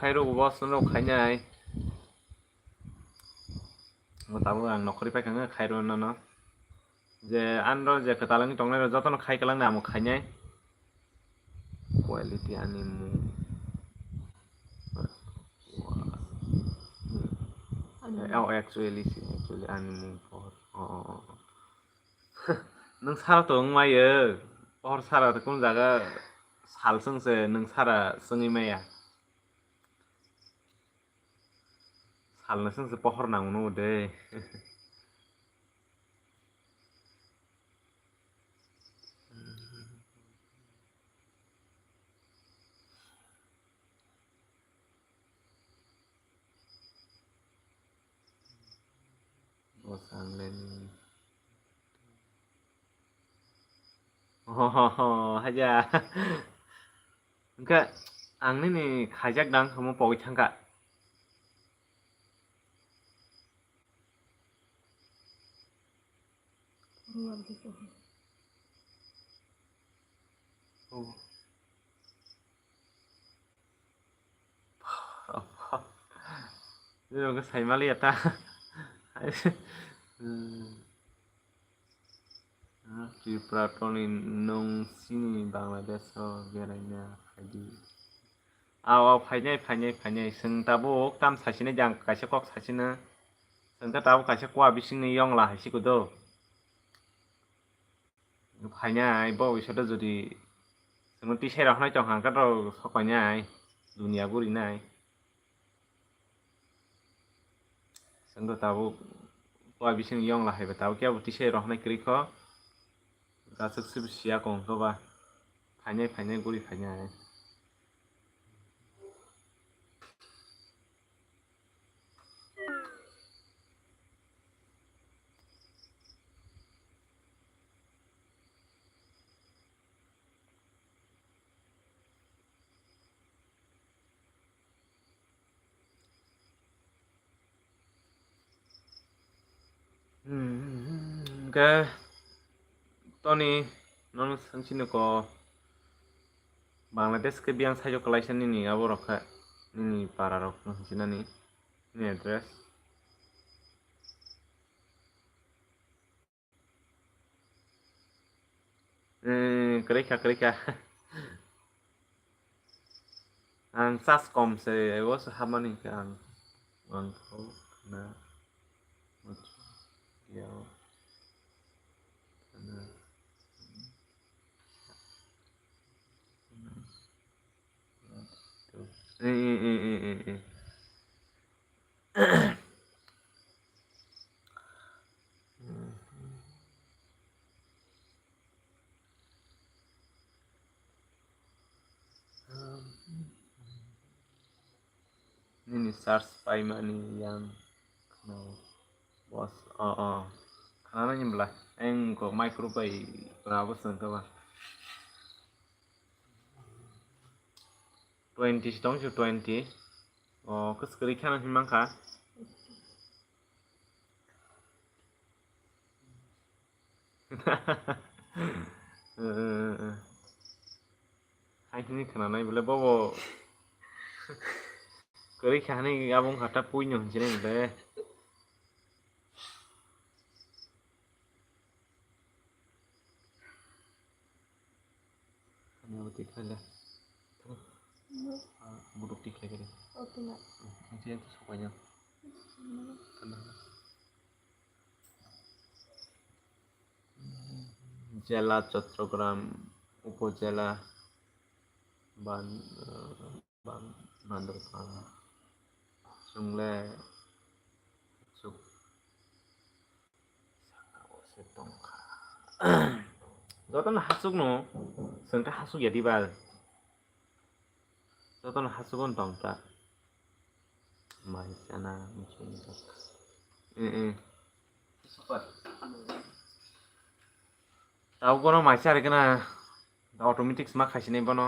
khai ro boss no khai nyai tabu ang nokri pai kang khai ro no je anro je katalang tongnai ro jotono khai kalang na amo khai nyai quality animu actually animu for nung sara to ngmayo or sara to kum jaga sal sungse nung sara sungi maya sal na sungse pohor nang nu de Bangladesh. Oh, haja. Enggak, ang ini kajak dang kamu pawai tangka. Luar gitu. Oh. Ini nggak saya malah ya ta. Tripura toni nong sini Bangladesh बेरायनो हायो. फाइनाय जों दाबो काम सासेनो जां कासे कक सासेनो जों दा दाबो कासे कवा बिसिनि यं ला हासिगोदो फाइनाय बो इसोर जुदि जों ति सेरा हनाय जं हांका द सकायनाय दुनिया बुरिनाय जों दाबो कवा बिसिनि यं ला हायबा दाबो क्या ति सेरा हनाय क्रिखो गासक सिबिसिया गंखोबा फाइनाय गुरि फाइनाय ke Tony non sansino ko Bangladesh ke biang sajo collection ni abo rokha ni para rok sansina ni address kereka ang sascom se was hamani ang ko na ya ini SARS paimani yang no bos karena nyembelah ko micro pai berapa sangka ba 20 dong 20 ke sekali kan himangka hai ini kenanai boleh bawa keri kani abang kata punya jadi boleh kamu betul saja buruk tik lagi deh Oke, Mbak. nanti itu sukanya জেলা চট্টগ্রাম উপজেলা Bandarban Sungle Suk Setongka Joton hasuk no sengka hasuk ya dibal Joton hasugon tongta mai sana muncul super tahu kono mai cari kena automatic semak kasih nih bono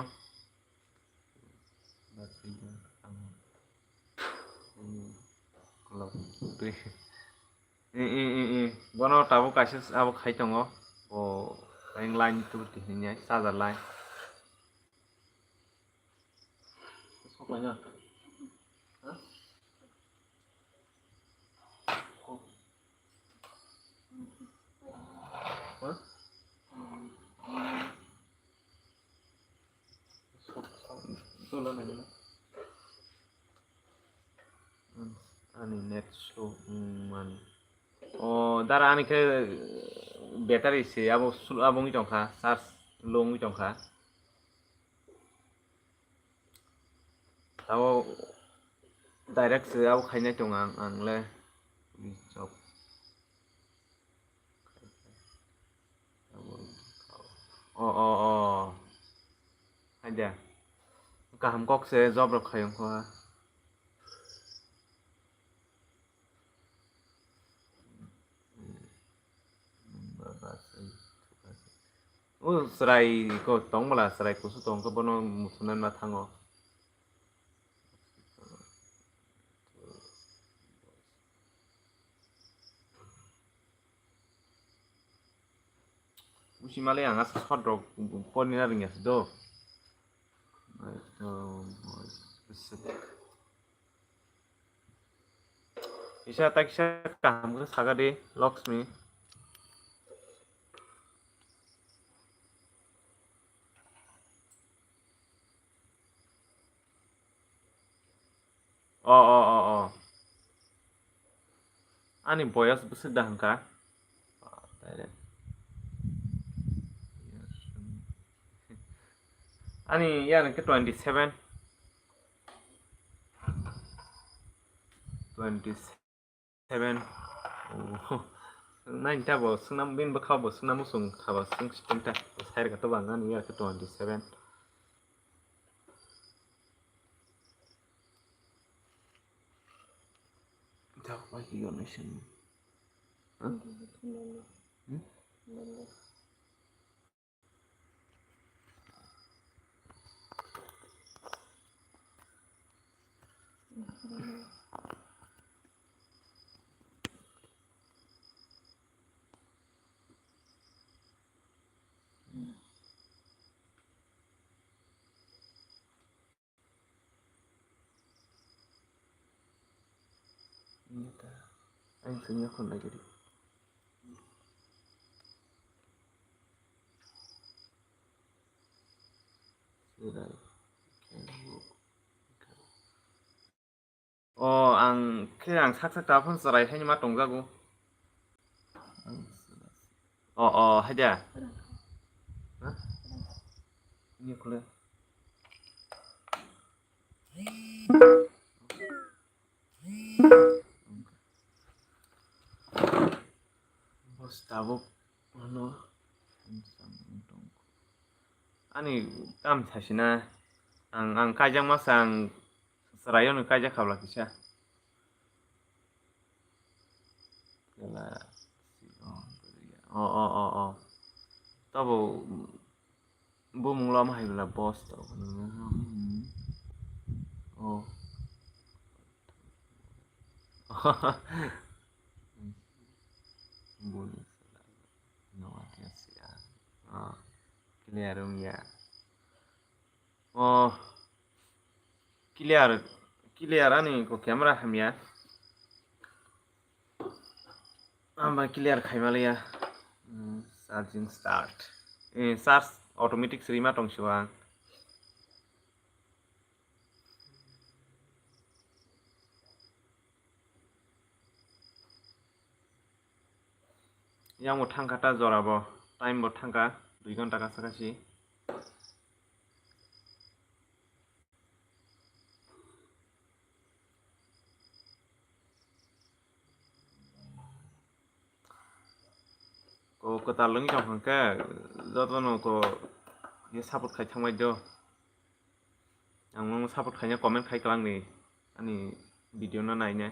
bono tahu kasih aku kai tongo yang lain itu dihnya sadar lain banyak ani net slow man dara ani ke battery se abong jongkha charge long jongkha tao direct se abo khaina jong ang le job aja kaham kok se job ro khayong ko serai ko tong bala serai ko su tong ko bono musunan ma thango usimale anga shot rok poni na ringas do isa takisa kaham ko saga de Lakshmi oh ani boyas besudah angka ani ya ke 27 oh nain ta bo sunam bin ba khaw bo sunam musung khaba sung stinta sair ka to banga ni ya ke 27 ta ba ki yo nation anh sinh nhật con này jadi oh ang sak tapon serai hanya ma tonggagu oh haja hah ini kuliah bos tabuk ano ani kam thasina ang kajang masang serayon kaja kabla kisah kala oh tabo bu munglam hai la bos to oh bonus no ya ah clear ya oh clear ani ko camera hamya amba clear khaimalaya charging start charge automatic serima tongsuang yang mo thangkata jorabo time bo thangka 2 ঘন্টা কাছাকাছি ko kota lungi jong hangka jotono ko ye support khai thangmai do ang mo support khainya comment khai klang ni ani video na naine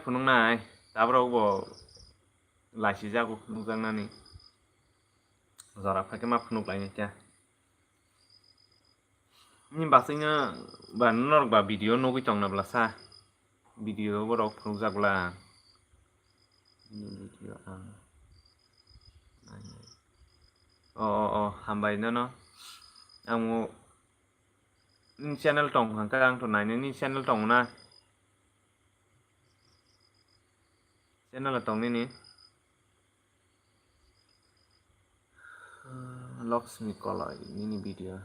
phunungnai tabro bo laisi jago phunungjangnani jara phake ma phunuk laini kya ni basingna ba nor ba video nogui tongna blasa video borok phunukjakla video ang oh hambai no angmo ni channel tong hangka ang to naine ni channel tong na channel tong ni Lakshmi kolai ini video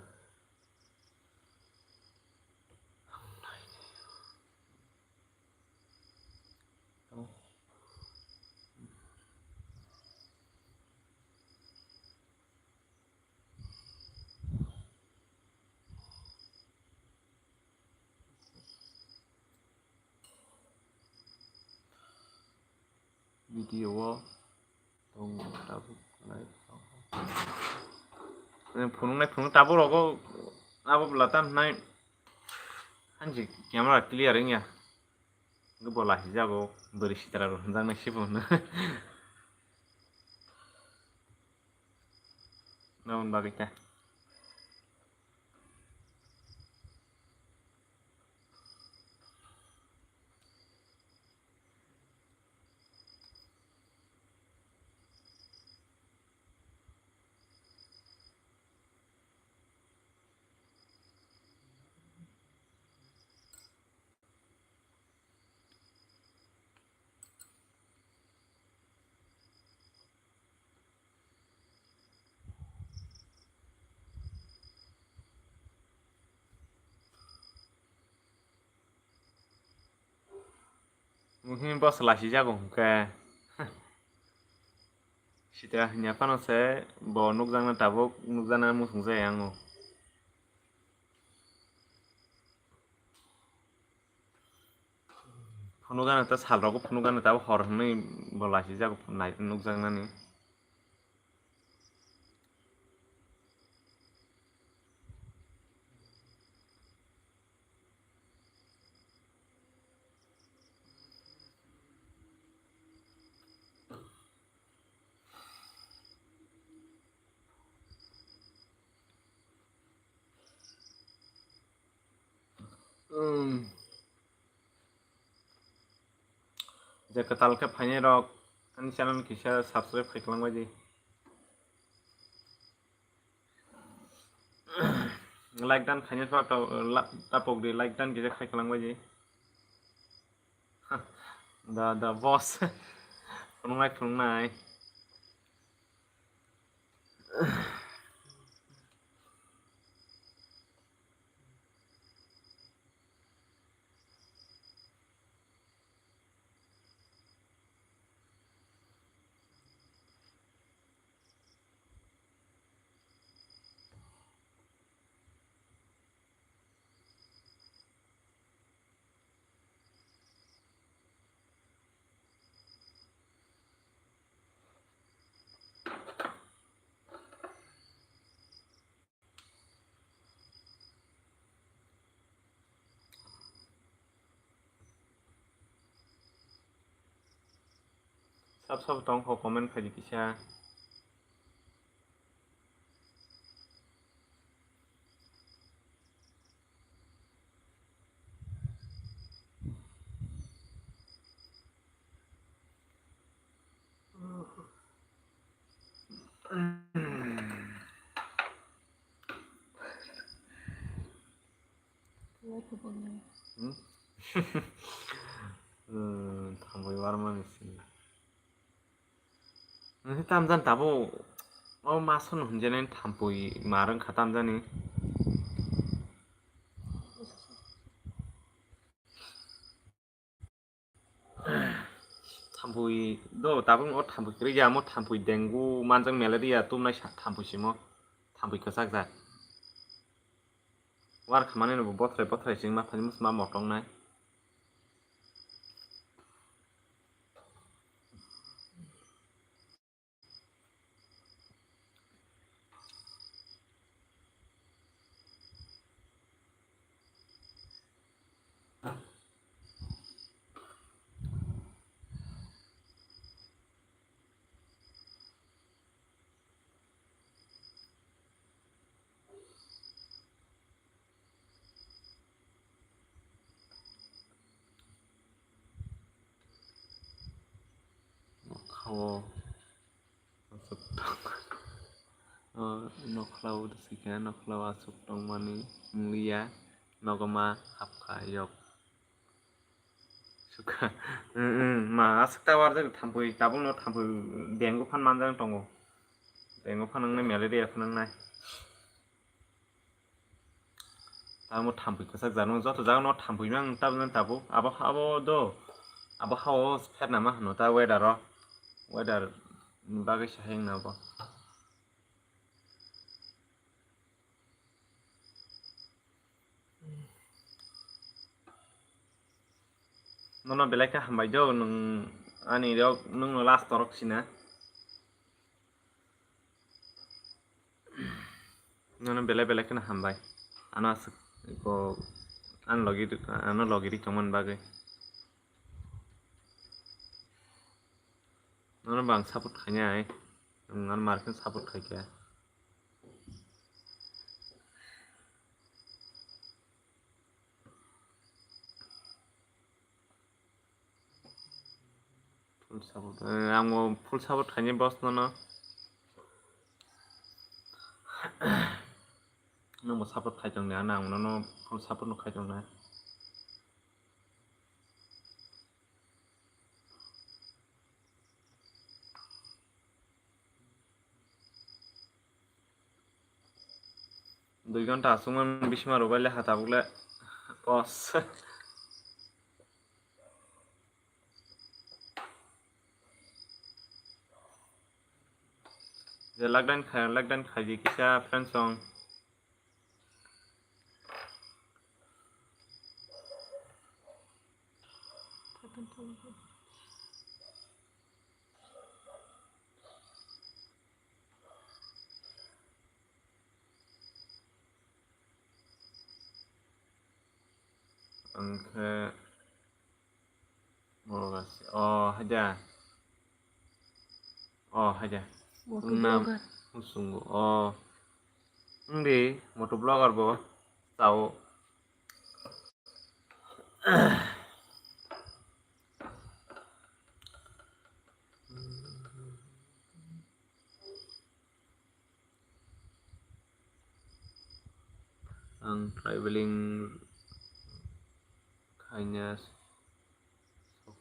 video tong tabuk live phunung tabo rogo abo belatan nai hanji camera clear nya bola hijago beri sitara ro hanjang na sibun namun bagita mungkin bos lah hijago ke sitara hanya pano se bo nukjang na tabo nukjang na musung se yango phunugana ta sal rogo phunugana tabo hor hne bola hijago nukjang na ni je katal ke phane rok ani channel kisa subscribe khaiklang baji like dan khanya pa tapok di like dan kisa khaiklang baji the boss phunungnai sab tong ho comment khaji kisa thamboi warman isi ngi tamjan tabo o mason hunjenen thampoi marang khatam jani thampoi do tabung o thampoi kriya mo thampoi dengu manjang malaria tumnai thampoi simo thampoi khasak ja war khamane no bothrai sing ma phani ma motong nai khawo asuk nokhlaw sika nokhlaw asuk tongmani mulia nogama hapka yok suka ma asuk tawar de thampoi tabung no thampoi dengu phan manjang tongo dengu phanangnai malaria phanangnai tamo thampoi khasak janu joto jaga no thampoi mang tabna tabu abo do abo hawo fer nama hano ta weather bagai saheng na bo nono belai ka hambai do nung ani rok nung last torok sina Nono belai kena hambai. Ano asuk ko ano logiri kaman bagai. Nono bang saput kanya ai. Ngan marken saput kaya. Full saput. Ang full saput kanya bos nono. Nono saput kaya jong na ang nono full saput no kaya jong na. Dui gonta asuman bisma robaile hata bule bos. Je lockdown khaji kisah friend song. Kapan tuh? Angke Morogas. Oh haja. Mau ke Nam blogger. sungguh. Oh. Ndi moto blogger bo. Tahu. Ang traveling kayaknya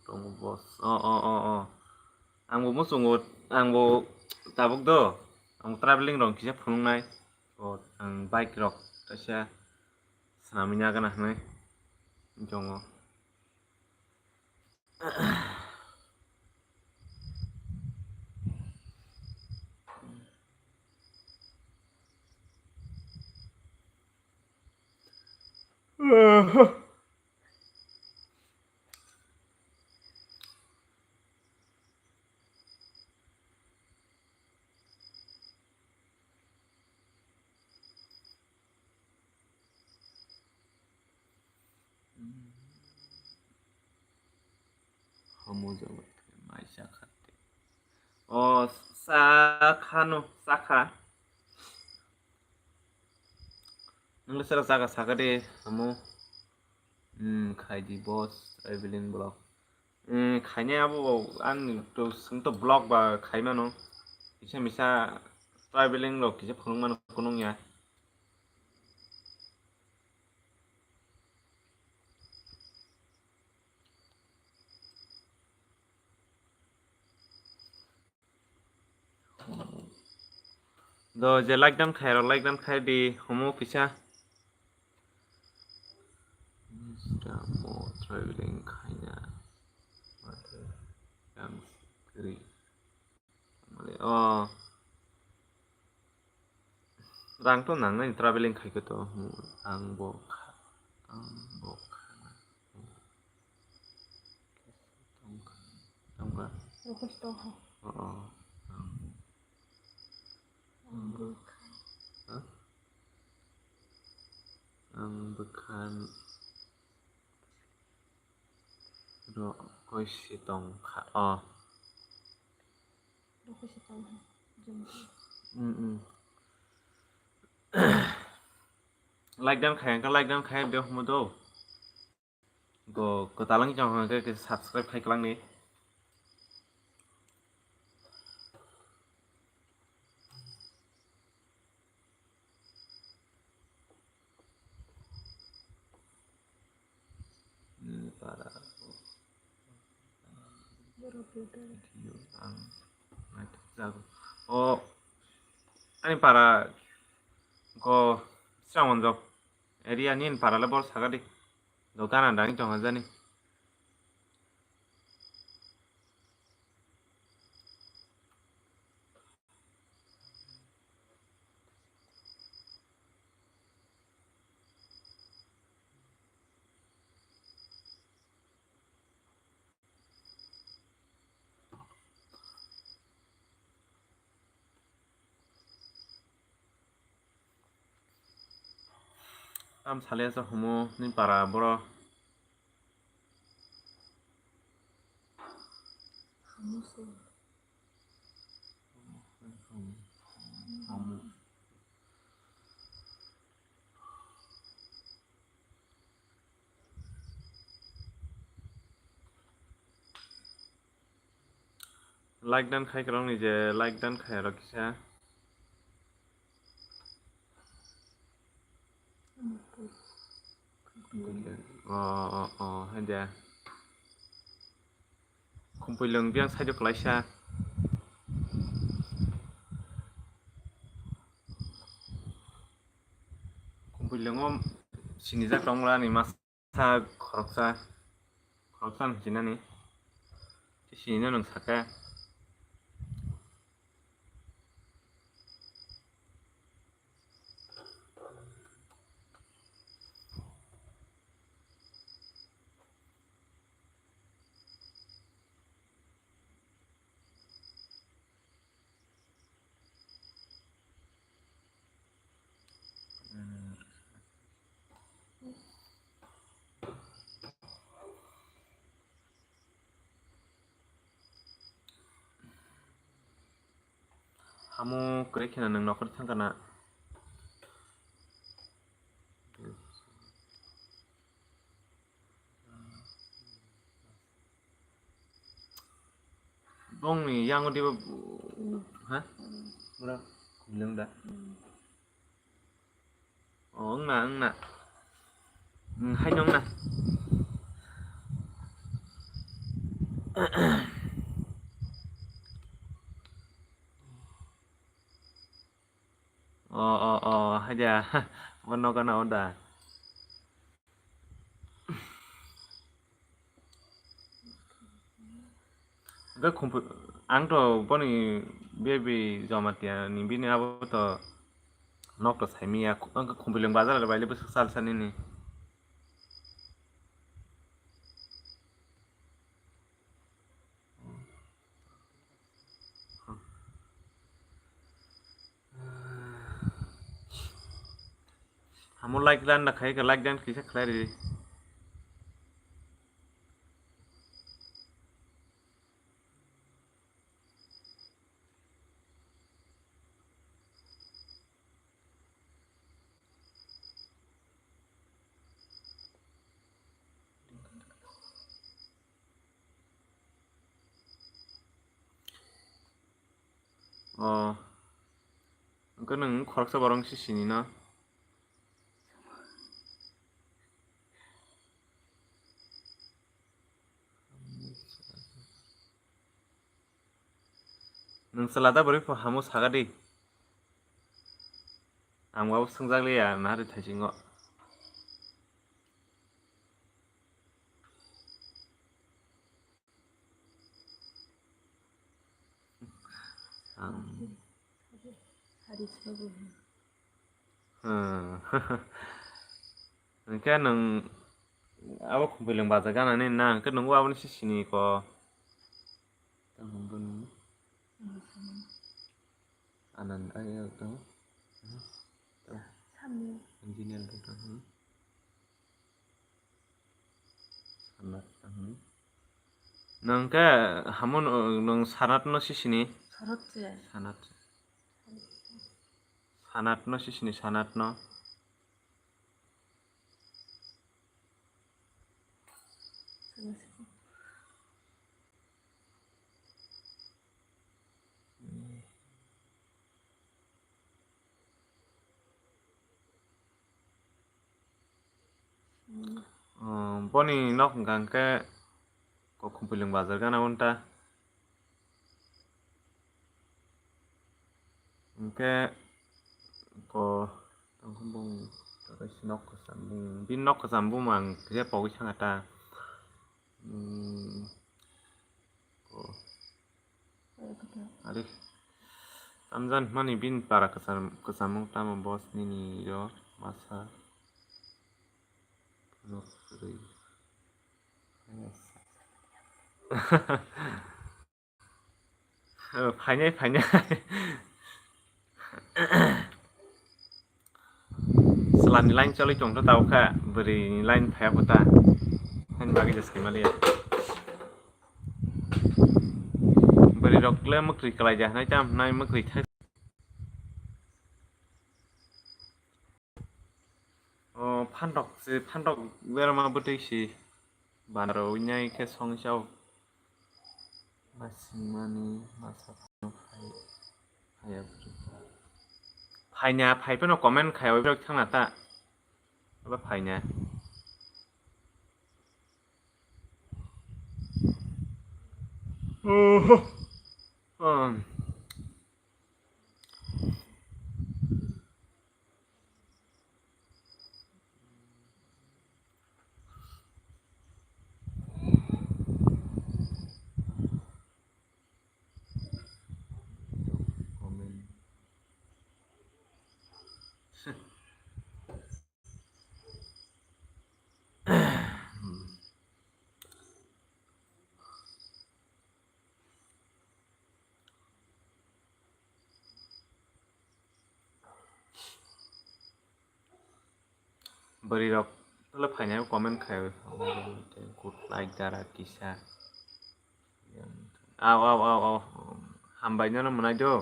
dong bos. Oh. Ang mo sungut. Ang mo tabuk do. Ang traveling dong kisah phunung nai. Oh ang bike rock. Tasya sanaminya kan ah nai. Jongo. Kamu jawab. Maisha khate. Oh sakha. Nang sera saka deh kamu. Kaji bos traveling blog. Kayaknya aku an tuh sentuh blog ba kayak mana? Bisa traveling lo kisah phunung mana kunung ya. Do je like them khai di homo kisah. Mau traveling kayaknya. Yang kiri. Oh. Rang tuh nang nih traveling kayak gitu. Ang bok. Tongka. Lepas toho. Oh. Hah? Ang bekan. Do koi si tongka. Oh. Lepas toho. Jemput. Like them kayak dia homo do. Go talang jangan ke subscribe kayak lang nih. Para oh ani para ko siang 먼저 area nin para le bor sagadi dokan andang jong aja nih Kam salesa humo ni para bro. Hamusu. Hamu. Like dan khai kerong ni je like dan khai rakisa. Haja. Kumpulung biang sajo kelaisa. Kumpulung sini jak dong lah ni mas sa khoroksan sini ni. Sini nang saka. Hamu kere kena nang nokor tangkana. Bong ni yang di ha? Mura kumpulung dah. Oh enggak. Hai nyong na. Haja. Wano kana oda. Gak kumpul angto boni baby jamatia ni bini abo to nok to saimi ya angka kumpulung bazar ada baile besok sal sani ni. Hamu like dan nak khai ka like dan kisah klari. Angka nang khoroksa barang sini na. Nang selada beri hamu sagadi. Angwau sengjak le ya nari thajingo. Hari sabu. Angka nang abo kumpulung bazar kana ni na angka nang abo ni sini ko. Tangbun. Anand ayo to. Samu. Engineer to. Sanat. Nangka hamu nang sanat no sini. Sarotje. Sanat no sini sanat no. Boni nok ngangke ko kumpulung bazar kana unta. Ngke ko tangkumbung terus nok kesambung bin nok kesambung mang kaya pau sangata. Ko Arif Amzan mani bin para kesambung tama bos ni yo masa. Phanya selani lain coli cong to tau ka beri lain phaya pota han bagi jas kemali beri rokle mukri kalai ja nai tam nai mukri thai phandok berama butei si banaro nyai ke song chau masimani masa phaya phainya phai pe no comment khai oi thang na ta ba phainya beri rok le phainya comment khai good like dara kisa aw hambaynya no manai do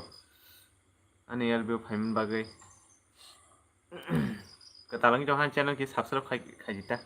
ani LB phaiman bagai ketalang jo han channel ki subscribe khai jita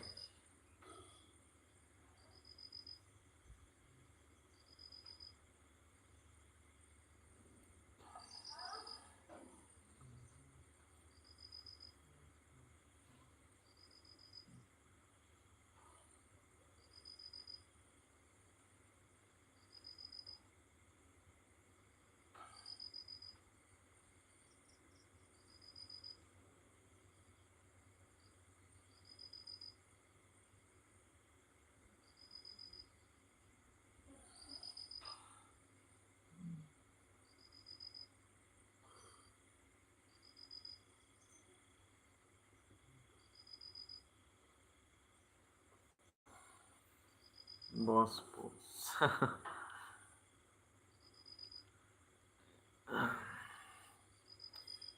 bos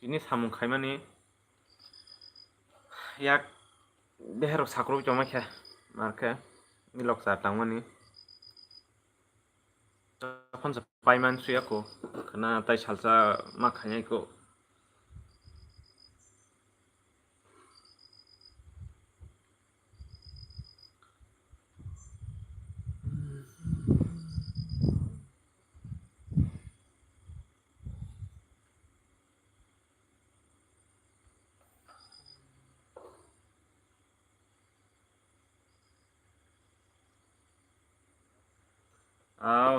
ini samung khaimani yak dehero sakro joma kha marka milok sa tangmani tokon sa paiman suyako kana tai salsa ma khanyai ko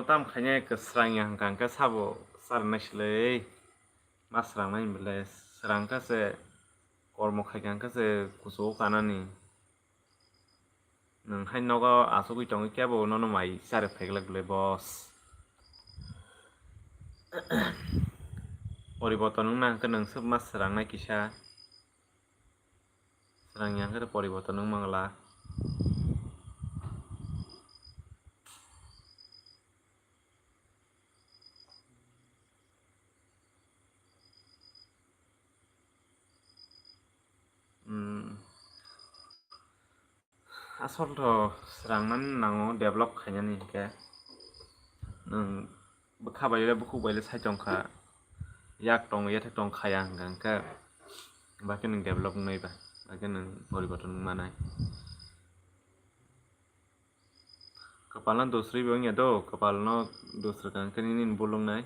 tam khanyai ke srang yang kang ka sabo sarna shlei masrang nain bele srang ka se kormo khaikan ka se kuso kanani nang hai nogo asugui tongi kebo nono mai sare pheglak bele boss poriboton nang ka nang sob mas srang nai kisa srang yang ka poriboton nang mangla asol to srang nan nango develop khainani ke nang bkha baile bukhu baile sai tongkha yak tong yathak tong khaya hangkang ka ba ke nang develop nai ba ke nang poriboton manai kapalna dosri bang ya do kapalno dosra kang ke nin bolong nai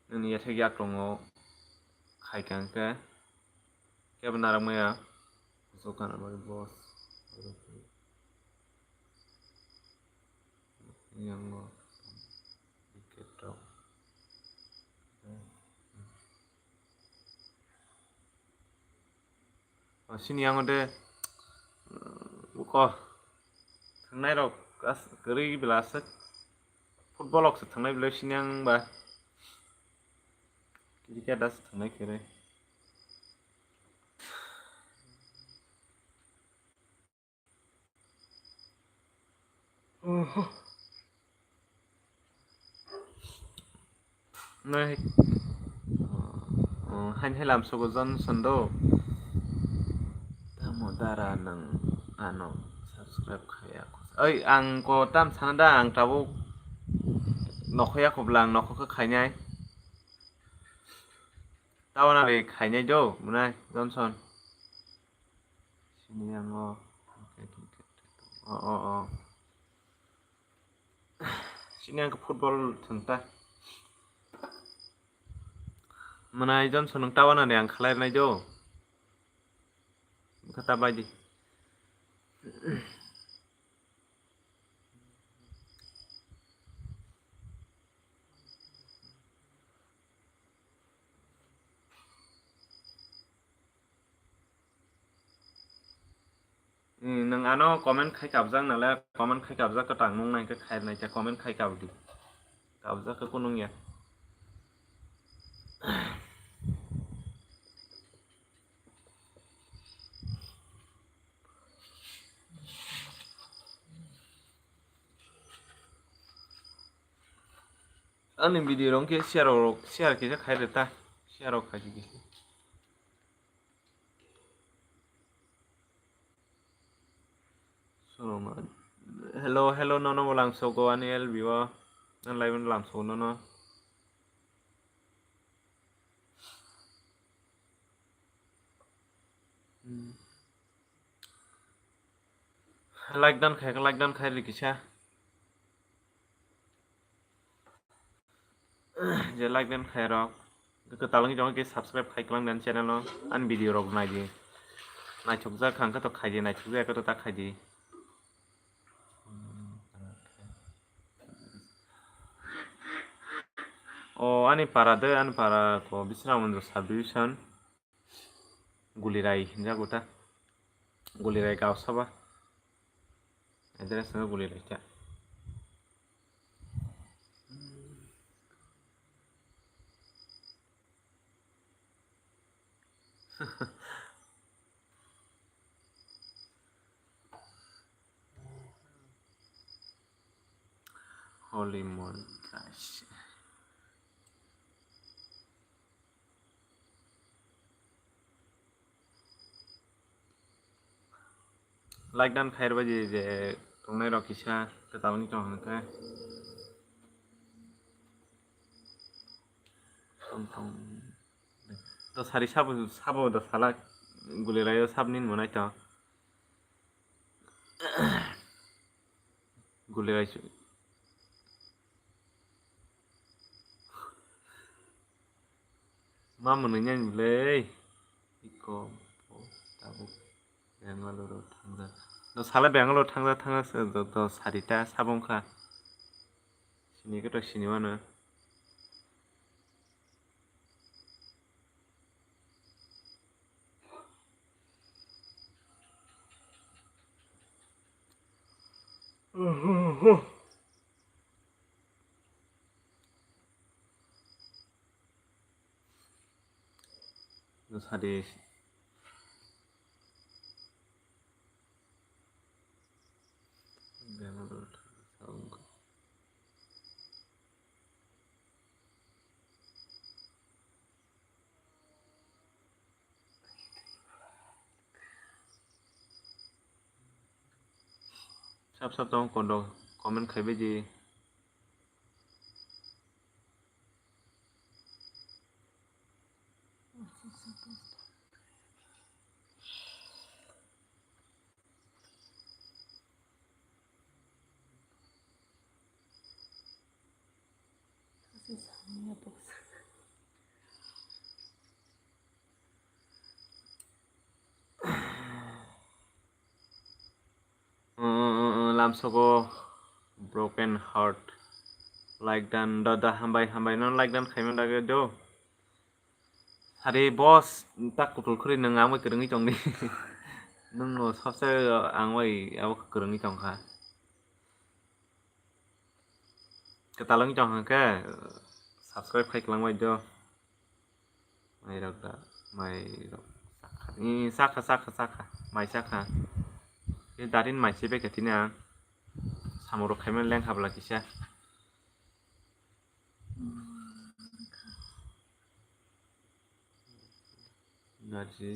nang yathak yak tongo khaikang ka ke banarang maya sokan bai boss yang dikit sini yang ode buko थांनाय रक गरै बेलासे फुटबलक से थांनाय बेलाय sini yang ba cricket das थांनाय खेरे नै हाइन हेलाम सगजन सन्दो बारा नों ano subscribe खायाखै ओइ आं को ताम सानदा आं ताबो नखया खबलां नखखौ खायनाय तावनानै खायनाय दो मुनाय जनसन सिनि आङो अ सिनि आंखौ फुटबल थंता मुनाय जनसन नों तावनानै आं खालायनाय दो kata bayi nang ano comment khai kabjang nala comment khai kabjak ka tang nung nai ka khai nai ka comment khai kabdi kabjak ka kunung ya ani video rong ke share ke khai deta share khai di so hello no bolang so go ani el biwa nan lai ban lam so no like dan khai likisa je like dan khai rok ke talang jong ke subscribe khai klang dan channel no an video rok nai di nai chokja khang ka to khai di nai chokja ka to ta khai di oh ani para ko bisra mun subdivision gulirai hinja gota gulirai gaw saba address na gulirai ta holy moly gosh like dan khair baji je tongnai rok kisa ke talani tong hangka tong to sari sabo da sala gulirai sabnin monai to gulirai ma munanya blei iko tabu Bangalore thangja no sala Bangalore thangja to sarita sabongkha sini ko to sini mano no sari Bangalore sabongkha sab tong kondo comment khai baji lamsogo broken heart like dan da hambai non like dan khaiman da do hari boss tak kutul khri nang amai kereng chong ni nung no sabse angwai aw kereng chong kha ketalang chong ka subscribe khai klang mai do mai rok da mai rok sakha mai sakha ये दारिन मानसि बे केतिना सामरो खायमन लें हाबला किसा नारजि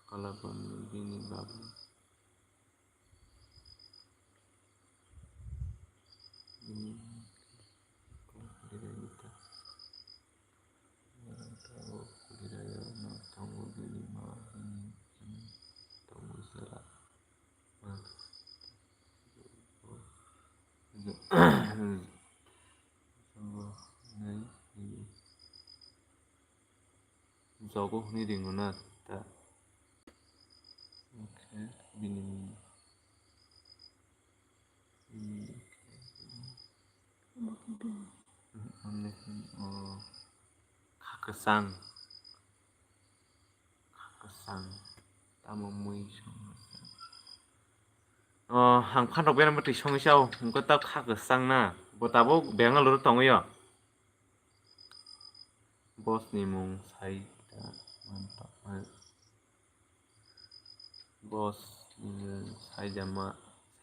Kalabon bini babu. Ini kulira kita. Tahu kulira ya na tahu bini ma ini tahu sera. Jauh ni dengan ta. Okay, bini. Kakesang tamo mui hang phanok bena mati songi sao ko ta kakesang na botabo bengaluru tongoyo boss ni mung sai ta mantap boss ni sai jama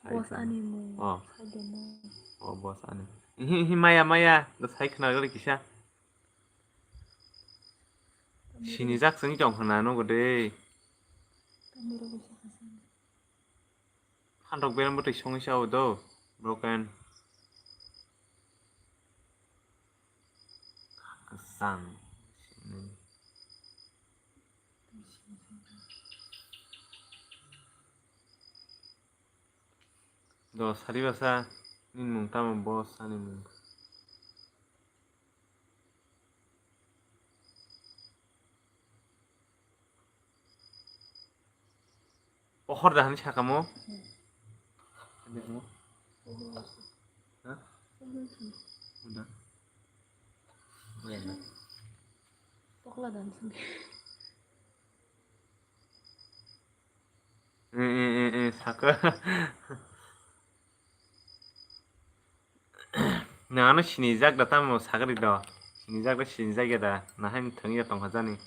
Bos ani mo. oh Ada mo. oh boss ani hi maya da sai khna gari kisa sini jak sing jong khna no gode Kamera ko siya kasi. phanok bena mati songi sao do broken kakesang do sari basa nin mung tamo boss ani mung pohor dah ni chakamo Hah? Udah. Udah. Pokla dan sini. Saka. Nah, sini jak datang mau sakit itu. Sini jak dah sini jak ada. Nah, ini tengah tong aja nih.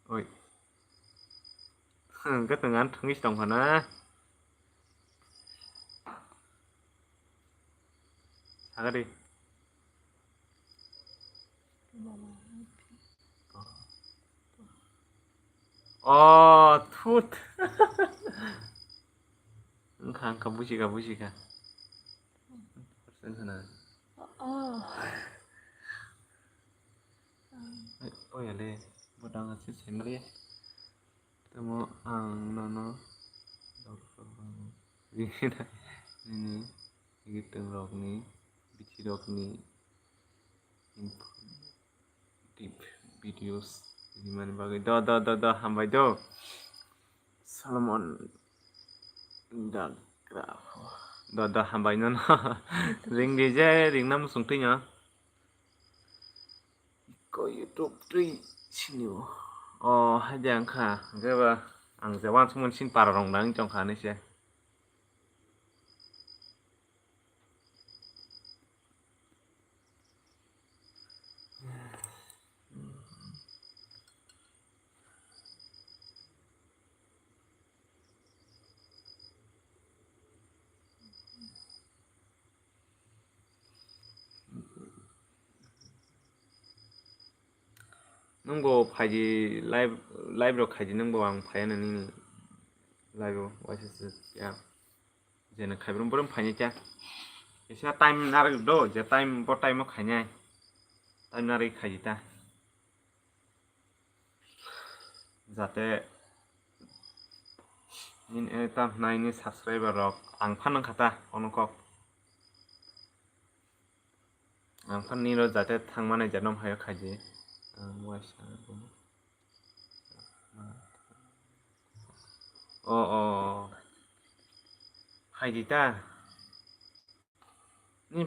Oi. Cái tengah tengah tong mana? Sakit deh. Oh, tut. Engkang kabusi ka. Persen sana. Oh. Oh ya le, bodang ngasih channel ya. Temu ang nono. Dokter bang. Ini gitu rok nih. Bici rok nih. Deep videos. Gimana bagai do hambai do. Salmon. Graf. Do hambai nono. Ring DJ ring nam sungtinya. Ko YouTube tri sini oh hajang kha gaba ang jawan sumun sin pararong dang jong kha ni se nungbo phaji live ro khaji nungbo ang phayana ni live wasis ya jena khaibrum borum phani cha isa time nar do je time bo time khanya time nari khaji ta jate nin eta naini subscriber rok ang phanang khata onokok ang phan ni ro jate thangmane janom hayo khaji oh khaji ta ni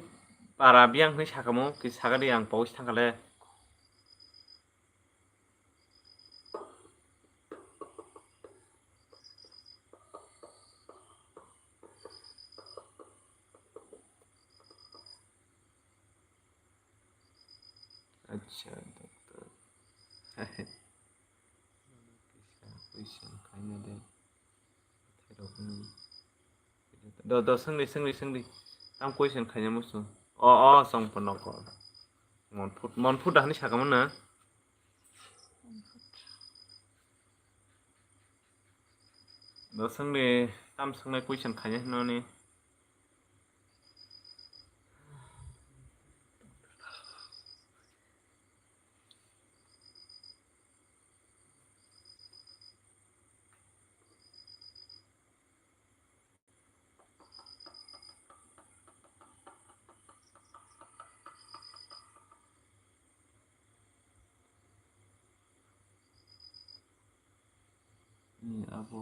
para biang hoi sakamo ki sagari ang pause thangale अच्छा dokter question kayaknya deh do sengli tam question kayaknya musuh oh song penokor मनफुट दाहानि सागामोन ना 너 상대 땀 상대 포지션 가냐 너네 ini apa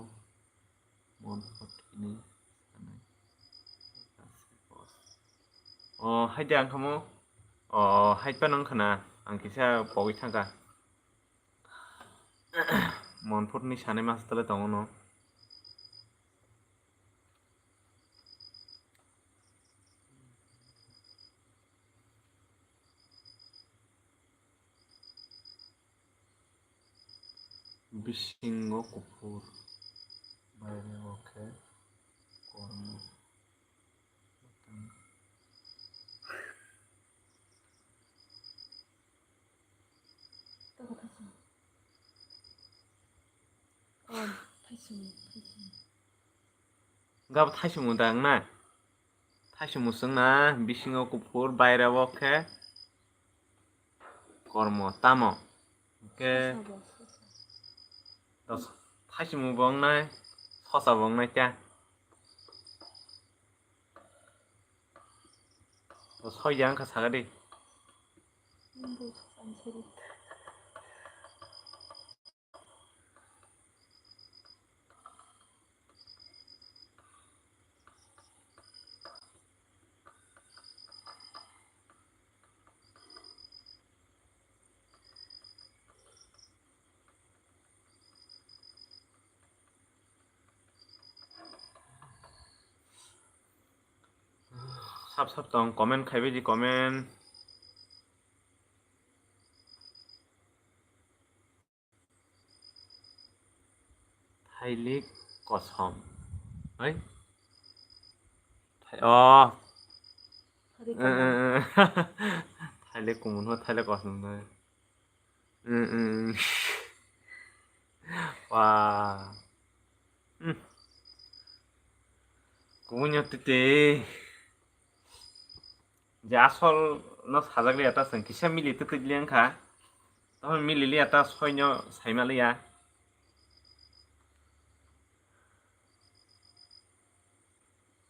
monfort ini haide ang kamu haid pa nang kana ang kisa pogi thangka monfort ni sane mas tale tongo no bisingo kupur bayne oke kormo gab thaisu mudang na thaisu musang na bisingo kupur bayre oke kormo tamo oke thaisu mubang na sosa bang na cha 서양 가사가리 삽삽동 comment খাইবেজি comment थाइलिक कसम है थाइलिक कुमुन हो थाइलिक कसम 와 구분이었대 이제 아솔 너 사자글이 왔다 선 기샤 밀리 뜨뜨리랑카 너 밀리리 왔다 소이녀 사이말이야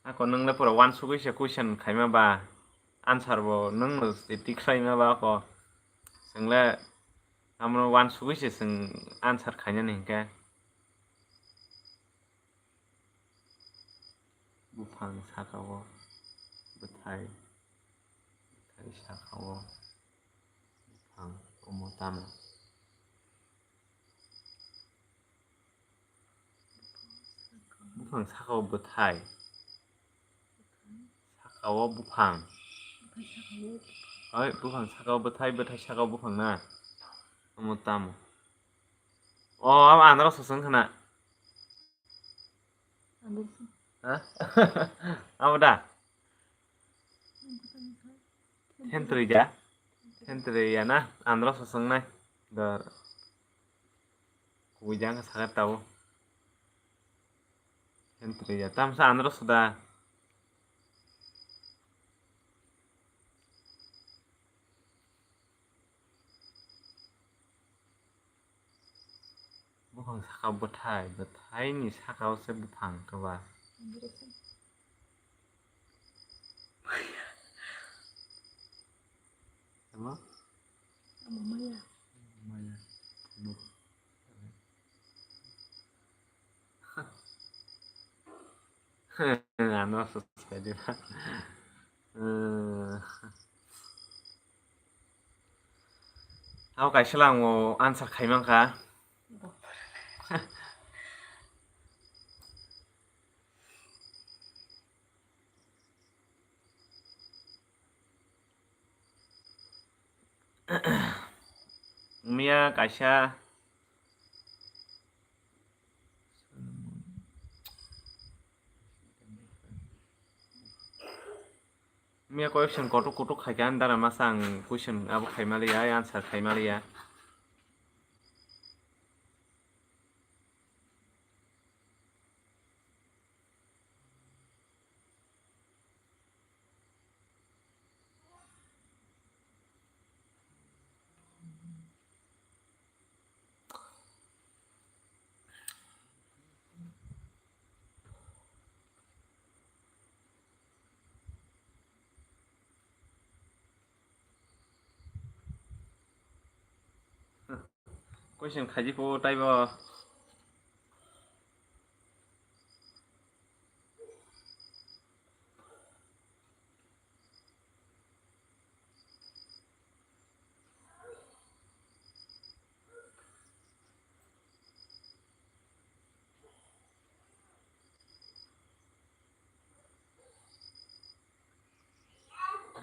아까 능래 보라 완 수고이셔 쿠션 가이마바 안사르보 능노 틱 사이마바 거 생래 아무로 완 수고이셔 생 안사르 가냐니까 무팡 사가워 무타이 사가워 무팡 오모타마 무팡 사가워 무타이 사가워 무팡 어이 무팡 사가워 무타이 무타이 사가워 무팡 나 오모타마 아마 안 알았어 성하나 아무다 텐트리자 텐트리야나 안 알았어 성나 더 구이장 사갔다고 텐트리야 땀사 안 알았어다 무팡 사가워 무타이니 사가워서 무팡 그봐 Apa? Maya. Ano sesuai juga. Aku kasih lah mau answer kayak mana? Mia kasih Mia question kotok khaikan dara masang question abo khaimaliya answer khaimaliya. Question khaji ko taibo.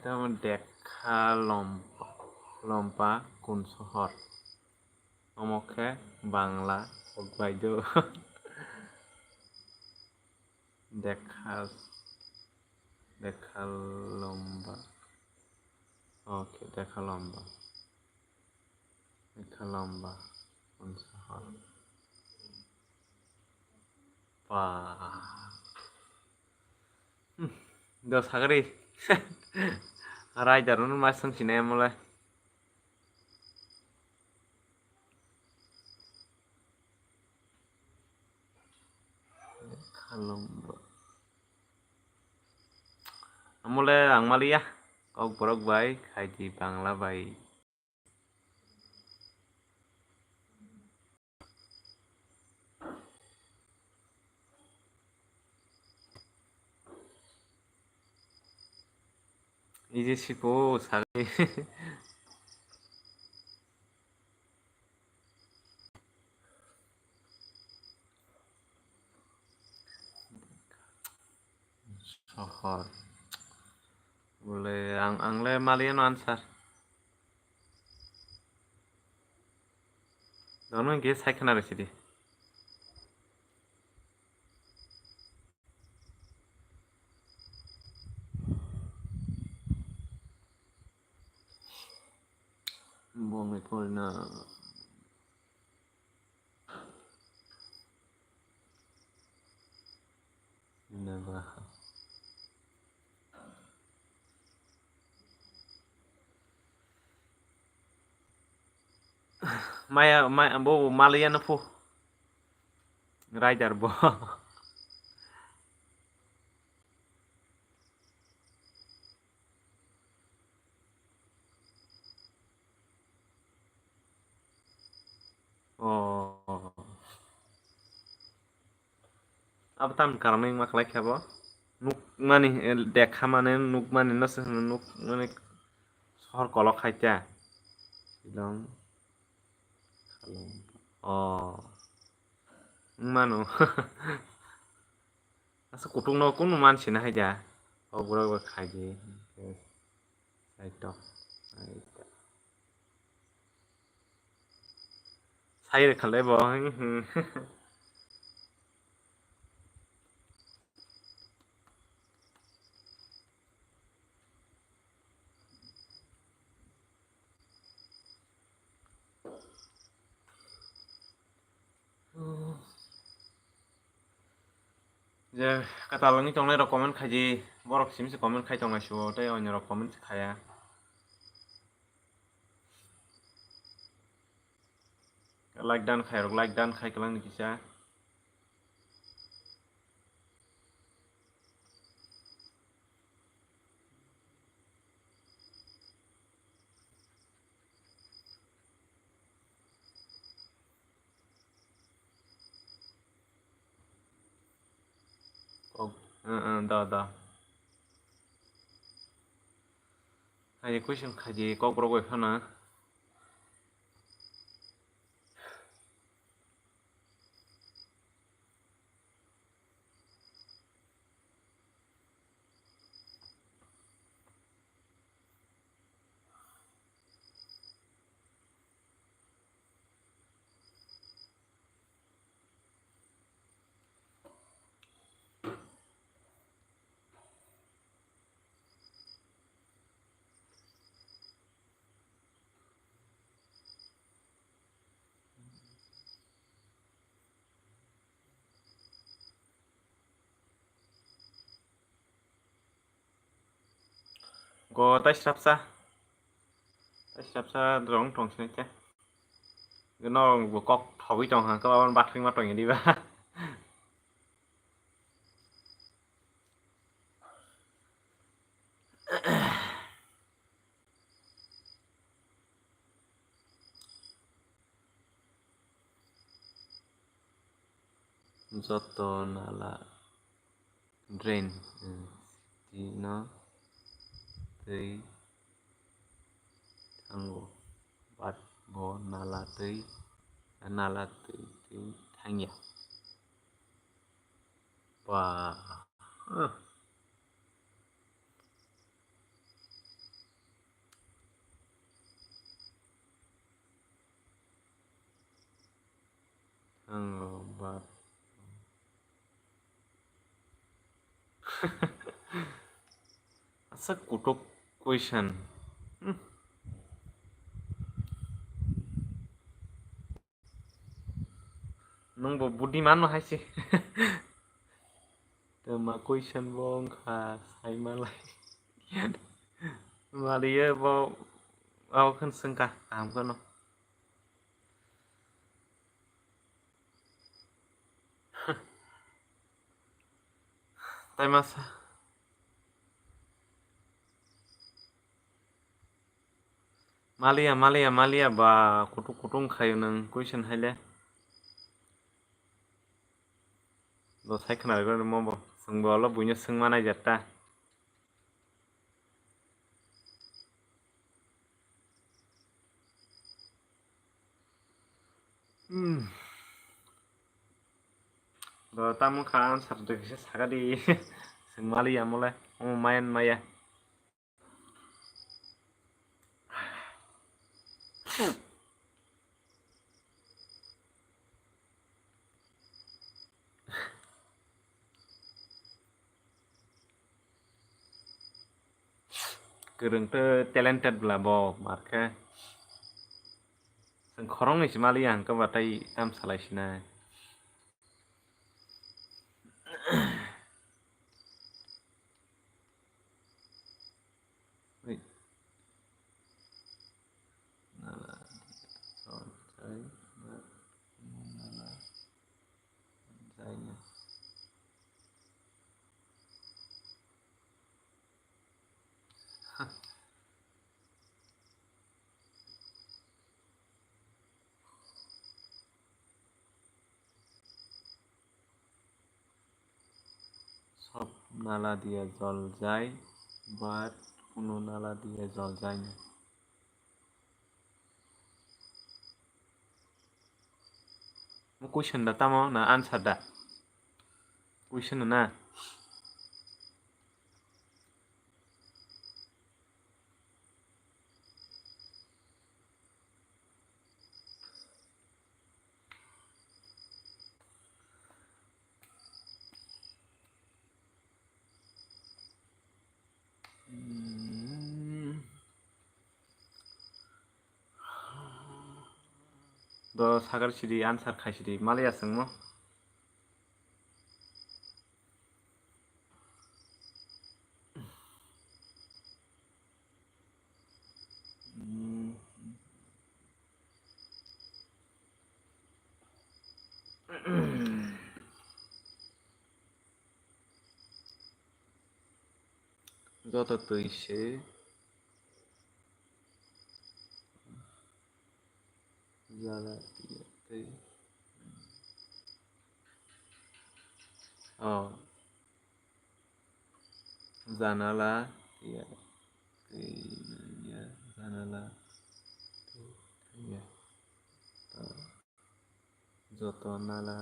Teman dekha lompa kun sohor. Omokhe bangla ogbaido. Dekha lomba. Okay, dekha lomba kun sohor. Do sagari. Rider nun mas sangchine mulai. Kalomba. Mulai ang malia. Kau borok bai khaji bangla bai. Ije sipo sagari. Sohor. Boleh angle malian answer. Dono ge saikana residi. Bonge korna. Never. Maya bo malian po. Rider bo. Oh. Apa tam karming mak like habo? Nuk mani dekha mane nuk mani nas nuk mane sohor kolok khaita. Silong. Oh. Mano. Asa kutung no kun man sina haja. Obro ba khaji. Saito. Sai khale bo. Je kata langi tonglai rok comment khaji borok simsi comment khai tongai shuo tei onyo rok comment khaya. Like dan khai rok like dan khai kalang ni kisa. Da. Hai question khaji kok borok bai phana. Có tay sắp sa rong trong xe chứ. Cái nó vừa có thầu cái trong hàng các bạn bắt phim mà trong đi va. Joto nala drain thì nó tới thang bắt bo nala tới thang nhà và thang bắt asa kutok question nung bo budiman no haisi ma question bong kha sai malai malia bo ao kan sengka am kan no tai masa malia ba kutung khayo nang question haile lo sai khana go mo bo sungbo lo bunya sungma nai jatta lo tamu khan sabde kise sagadi sungmali amole mayan maya Gereng talented bla bo marke sing khorong ni mali ang ka batai tam salai sina wait nala sorry nala jainya সব নালা দিয়ে জল যায় but কোনো নালা দিয়ে জল যায় না question da tamo na answer da question na do sagar sidi answer khaisidi malaya sungmo যত তৈছে জ্বালা দিয়ে জানালা দিয়ে জানালা যত নালা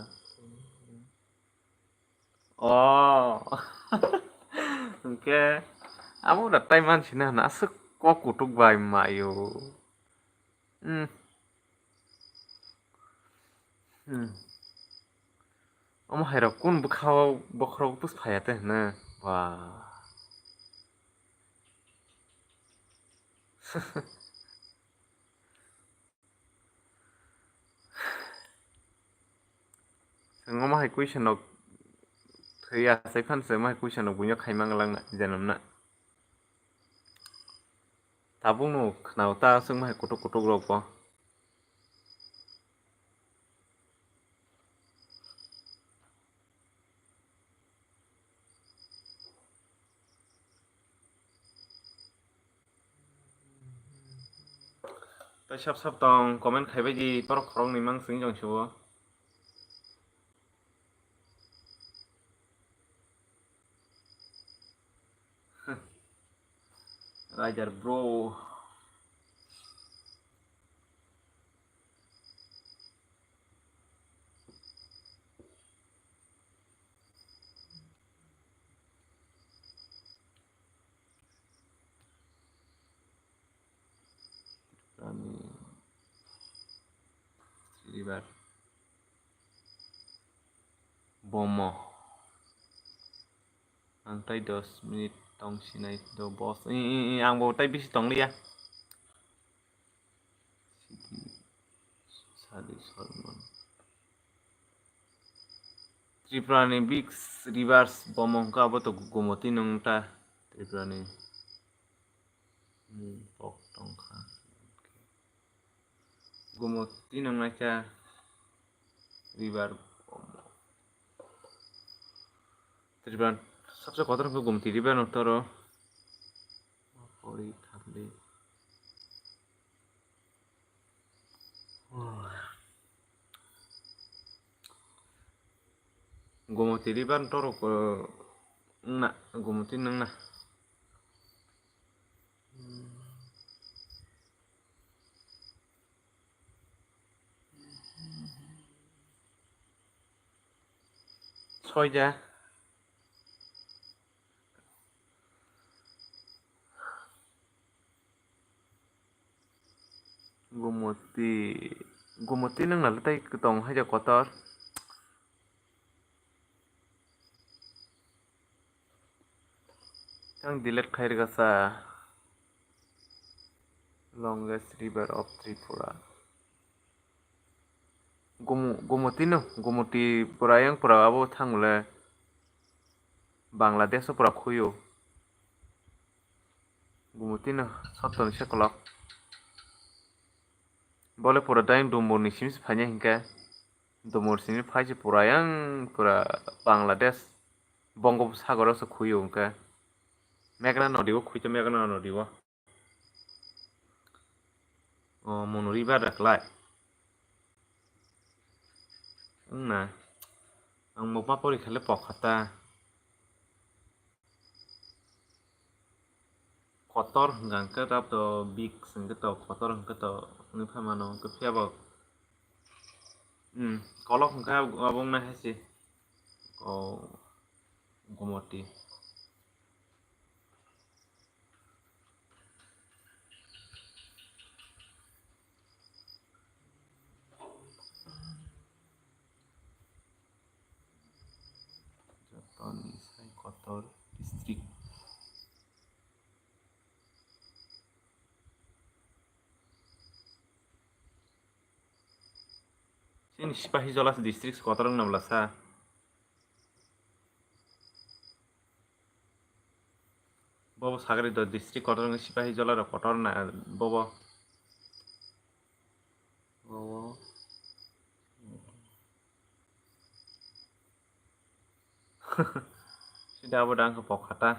Oke, kamu udah taiman sih nah nasuk kok kutuk bay mayo. Om hairo kun bukhau pus phayate na. Wah. Ngom hai question nok thaya sai phan se mai question nok bunya khaimang lang na janam na. tabung no knau ta sung mai kotok kotok rok po. Ta sap tong comment khaibai ji torok khorong ni mang sing jong chuo. Rajar bro. River Bomo ang tay 2 minit tong sinay do boss ang bo tay bisi tong liya sadi salmon Tripura ni big rivers Bomo ka abo to gumoti nung ta Tripura ni pok tong ka gumoti nung na ka river Tripura सबसे खतरनाक को घूमती river उतरो पड़ी थाकले घूमती river उतरो को ना घूमती नंग ना सोया gumoti nang nalatai ketong haja kotor yang delete khair gasa longest river of Tripura gumoti pura yang pura abo thangule Bangladesh pura khuyo gumoti no soton sekolok bole pura daim dumur ni simis phanya hingka dumur sini phaji pura yang pura Bangladesh Bangopsagar so khuyo hingka Meghna nodi wo khuito Meghna nodi wo mono river raklai na ang mokma pori khale pokhata kotor hingka tap to big singke to kotor hingke to nipha mano ke phiaba kolok hingka abong na hesi gumoti Japan Isai kotor district Sini Sipahi Jolas district kotor nam lasa bobo sagari do district kotor Sipahi Jolar kotor na bobo Sida abo dang ke pokhata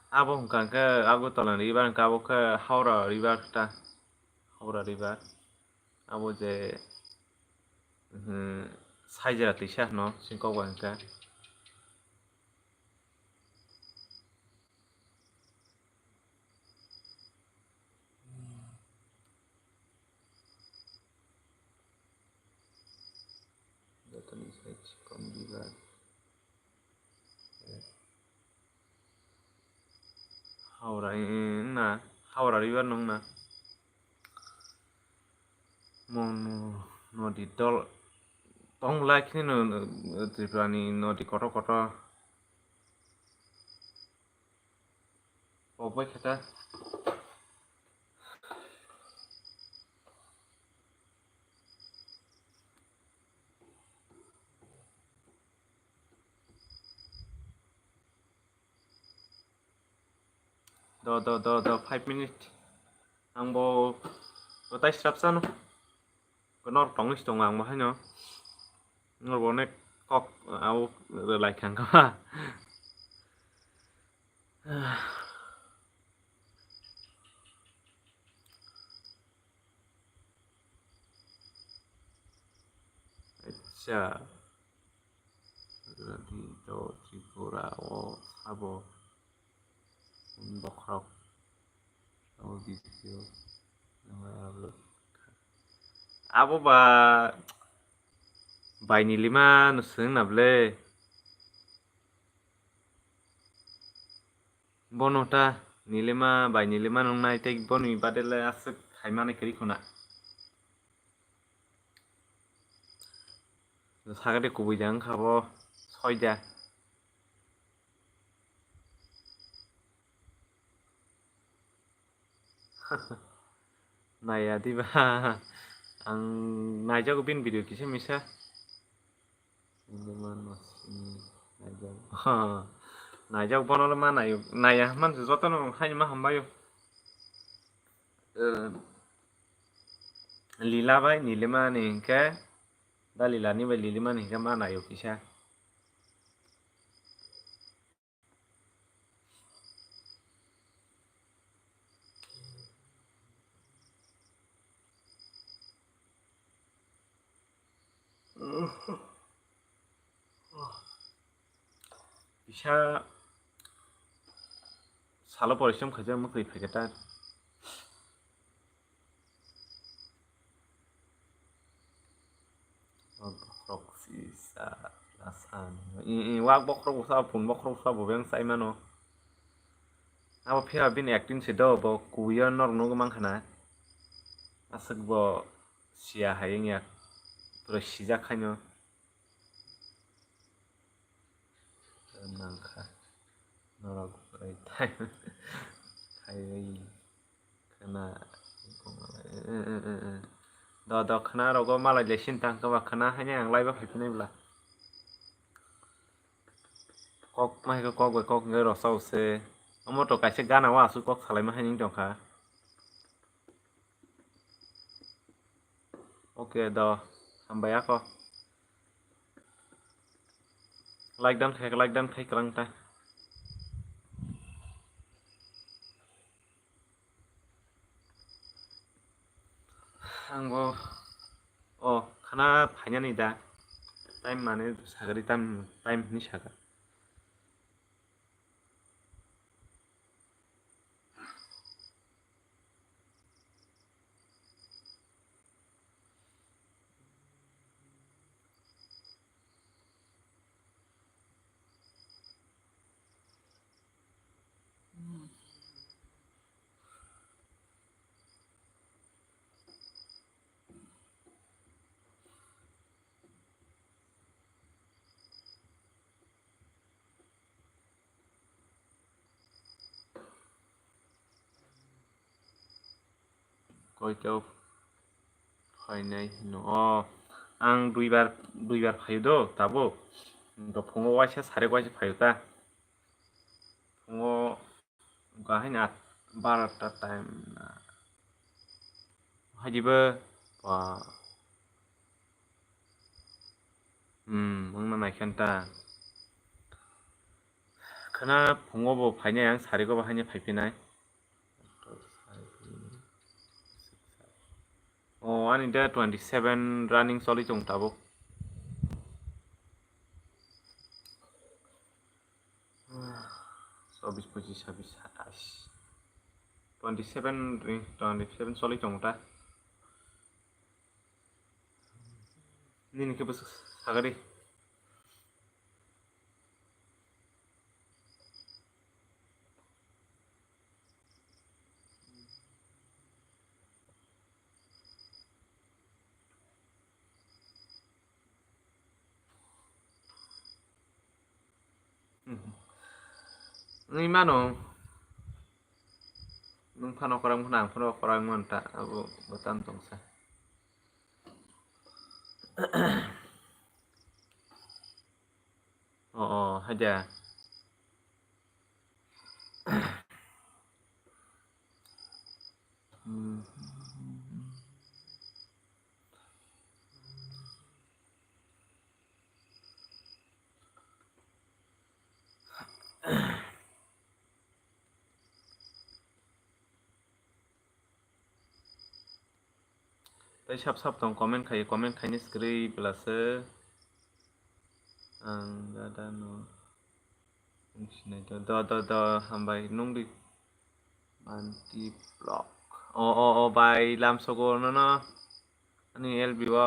abo hingka ke abo tolan river hingka abo ke Haura river ta Haura river abo je saijera tisa no singkok ba hingka Japan Isai Chikon river Haura na Haura river nong na mono nodi dol tong like ni no Tripura ni nodi kotor kotor pokbai khata the 5 minute आंबो गताय स्राबसानो नor tongis tong ang mahano nor bonek kok au relai kang ka acha di to Tripura o abo bokrok au video abo ba baini lima nusung nable bonota nilema baini lima nong nai tek boni badele asuk haimane kri khona sagade kubujang khabo soida naya diba ang najago bin video kisa misa najak bonol ma nayo naya man jotono haima hambayo lila bai nilema ni ke dalila ni bai lilima ni ke ma nayo kisa bisa salo परिश्रम खाजा मखै फैगता proxy sa lasan wak bokrok sa pun bokrok sa bobeng sai mano abo phia bin acting se do bo kuya nor no mang khana asuk bo sia hayeng yak pro sija khaino nangkha norok rai thai thai khana do khana rogo malai lesin tang ka khana hanya ang lai ba phaipunai bla kok mai ko kok kok ngai ro sau se amo to kaise gana wa asu kok salai ma haning dongkha oke do hambai ako like dan khai krang ta angbo o khana phainya ni da time mane sagari time ni saga koi kau phainai no o ang duibar phayo do tabo do phungo waisa sare waisa phayo ta phungo gahaina 12টা time hajiba wa mangna naikanta khana phungo bo phainai ang sare ko bahanya phaipinai oh ani da 27 running soli chung tabo 24 25 26 27 soli chung ta nini ke bus sagari ni mano nung phano korang phana phano korang monta abo botan tongsa oh haja tei sab dong comment खायनो स्क्रिब्लासो आं दा मिथिनायथ' हामबाय नंदि मानति blog bye लामसगो न ani LBO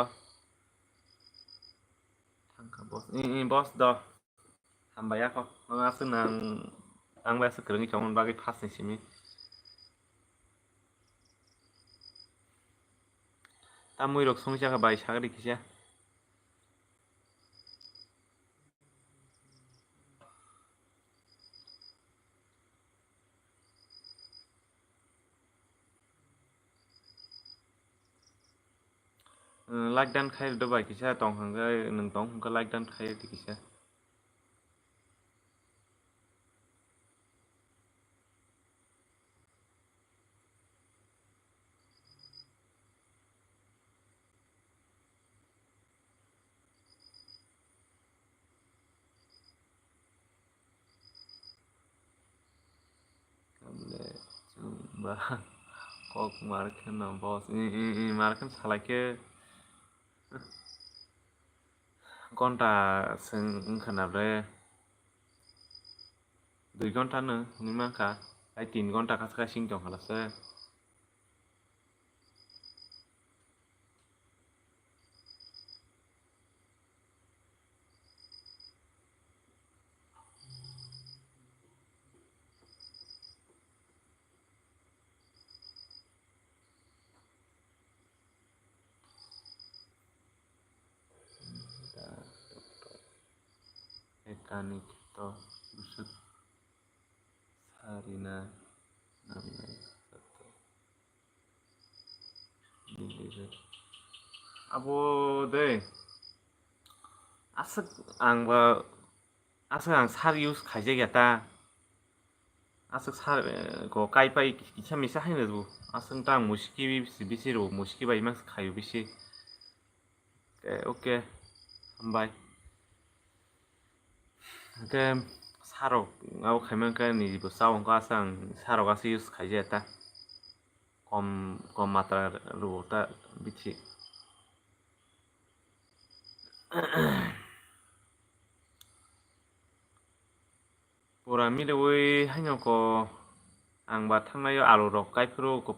tangka bos ini bos dah hamba ya kok ngasih ang biasa kering cuman bagi pas nih sini tamu irok song jaga bayi sagari kisah like dan khai do bayi kisah tong hangga neng tong hangga like dan khai di kisah coba kok marken no bos ini marken salahke घन्टा जों ओंखारनाब्रे 2 घन्टानो निमाखा 3 घन्टा खासखा सिं दं हालासो mekanik to busuk sarina namanya satu dilihat abo deh asik ang sar use खायजे गया asik sar ko kai pai kicha misa haino bu asing tang muski bisi ro muski bai mas खायो bisi oke हामबाय ke sarok ngau khaiman ka ni bo sawang ka sang sarok asi use खायजे ta kom matra ro ta bichi pura milewi haino ko ang ba thangnayo alu rok kaifro ko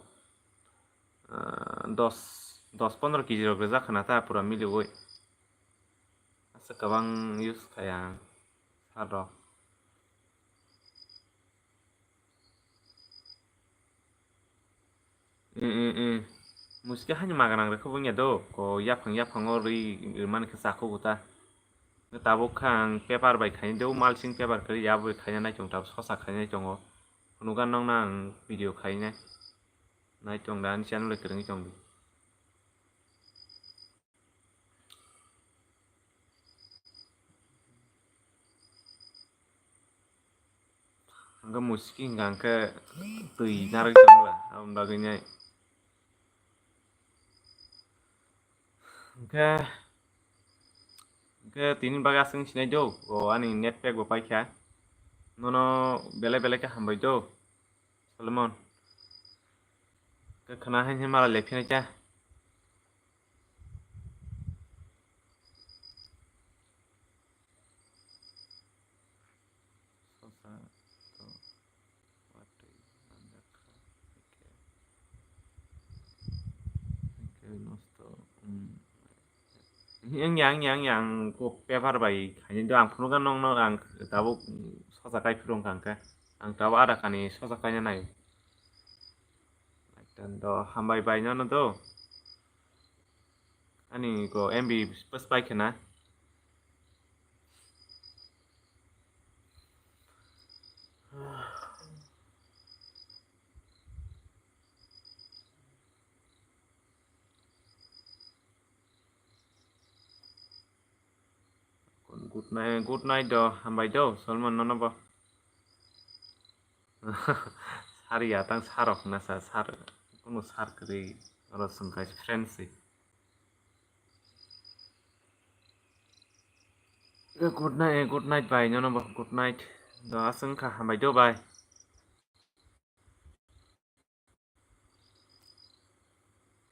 10-15 kg rok jakhana ta pura milewi asa kabang use khaya sarok muski haino maganang rekho bungya do ko yapang ori man ke sako guta tabo khang paper bai khaini do mulching paper kari yabu khaina nai chong tab sosa khaina chongo nugan nong nang video khaina nai chong dan channel le kering chong angka muski ngangke tui narang chong la am bagainya ke tinin baga sing sinai do o ani net pack bo paikha nono bele ke hambai do Solomon ke khana hain mala lepina cha yang ko paper bai khaini do ang phunu nong ang tabo sosa kai phurong kangka ang tabo ada kani sosa kainya nai dan do hambai bai no do ani ko MB pas pai khana good night do hambai do Solomon no bo sari ya tang sarok na sar kono sar kri oro sungkai friends good night bye no good night do asung kha hambai do bye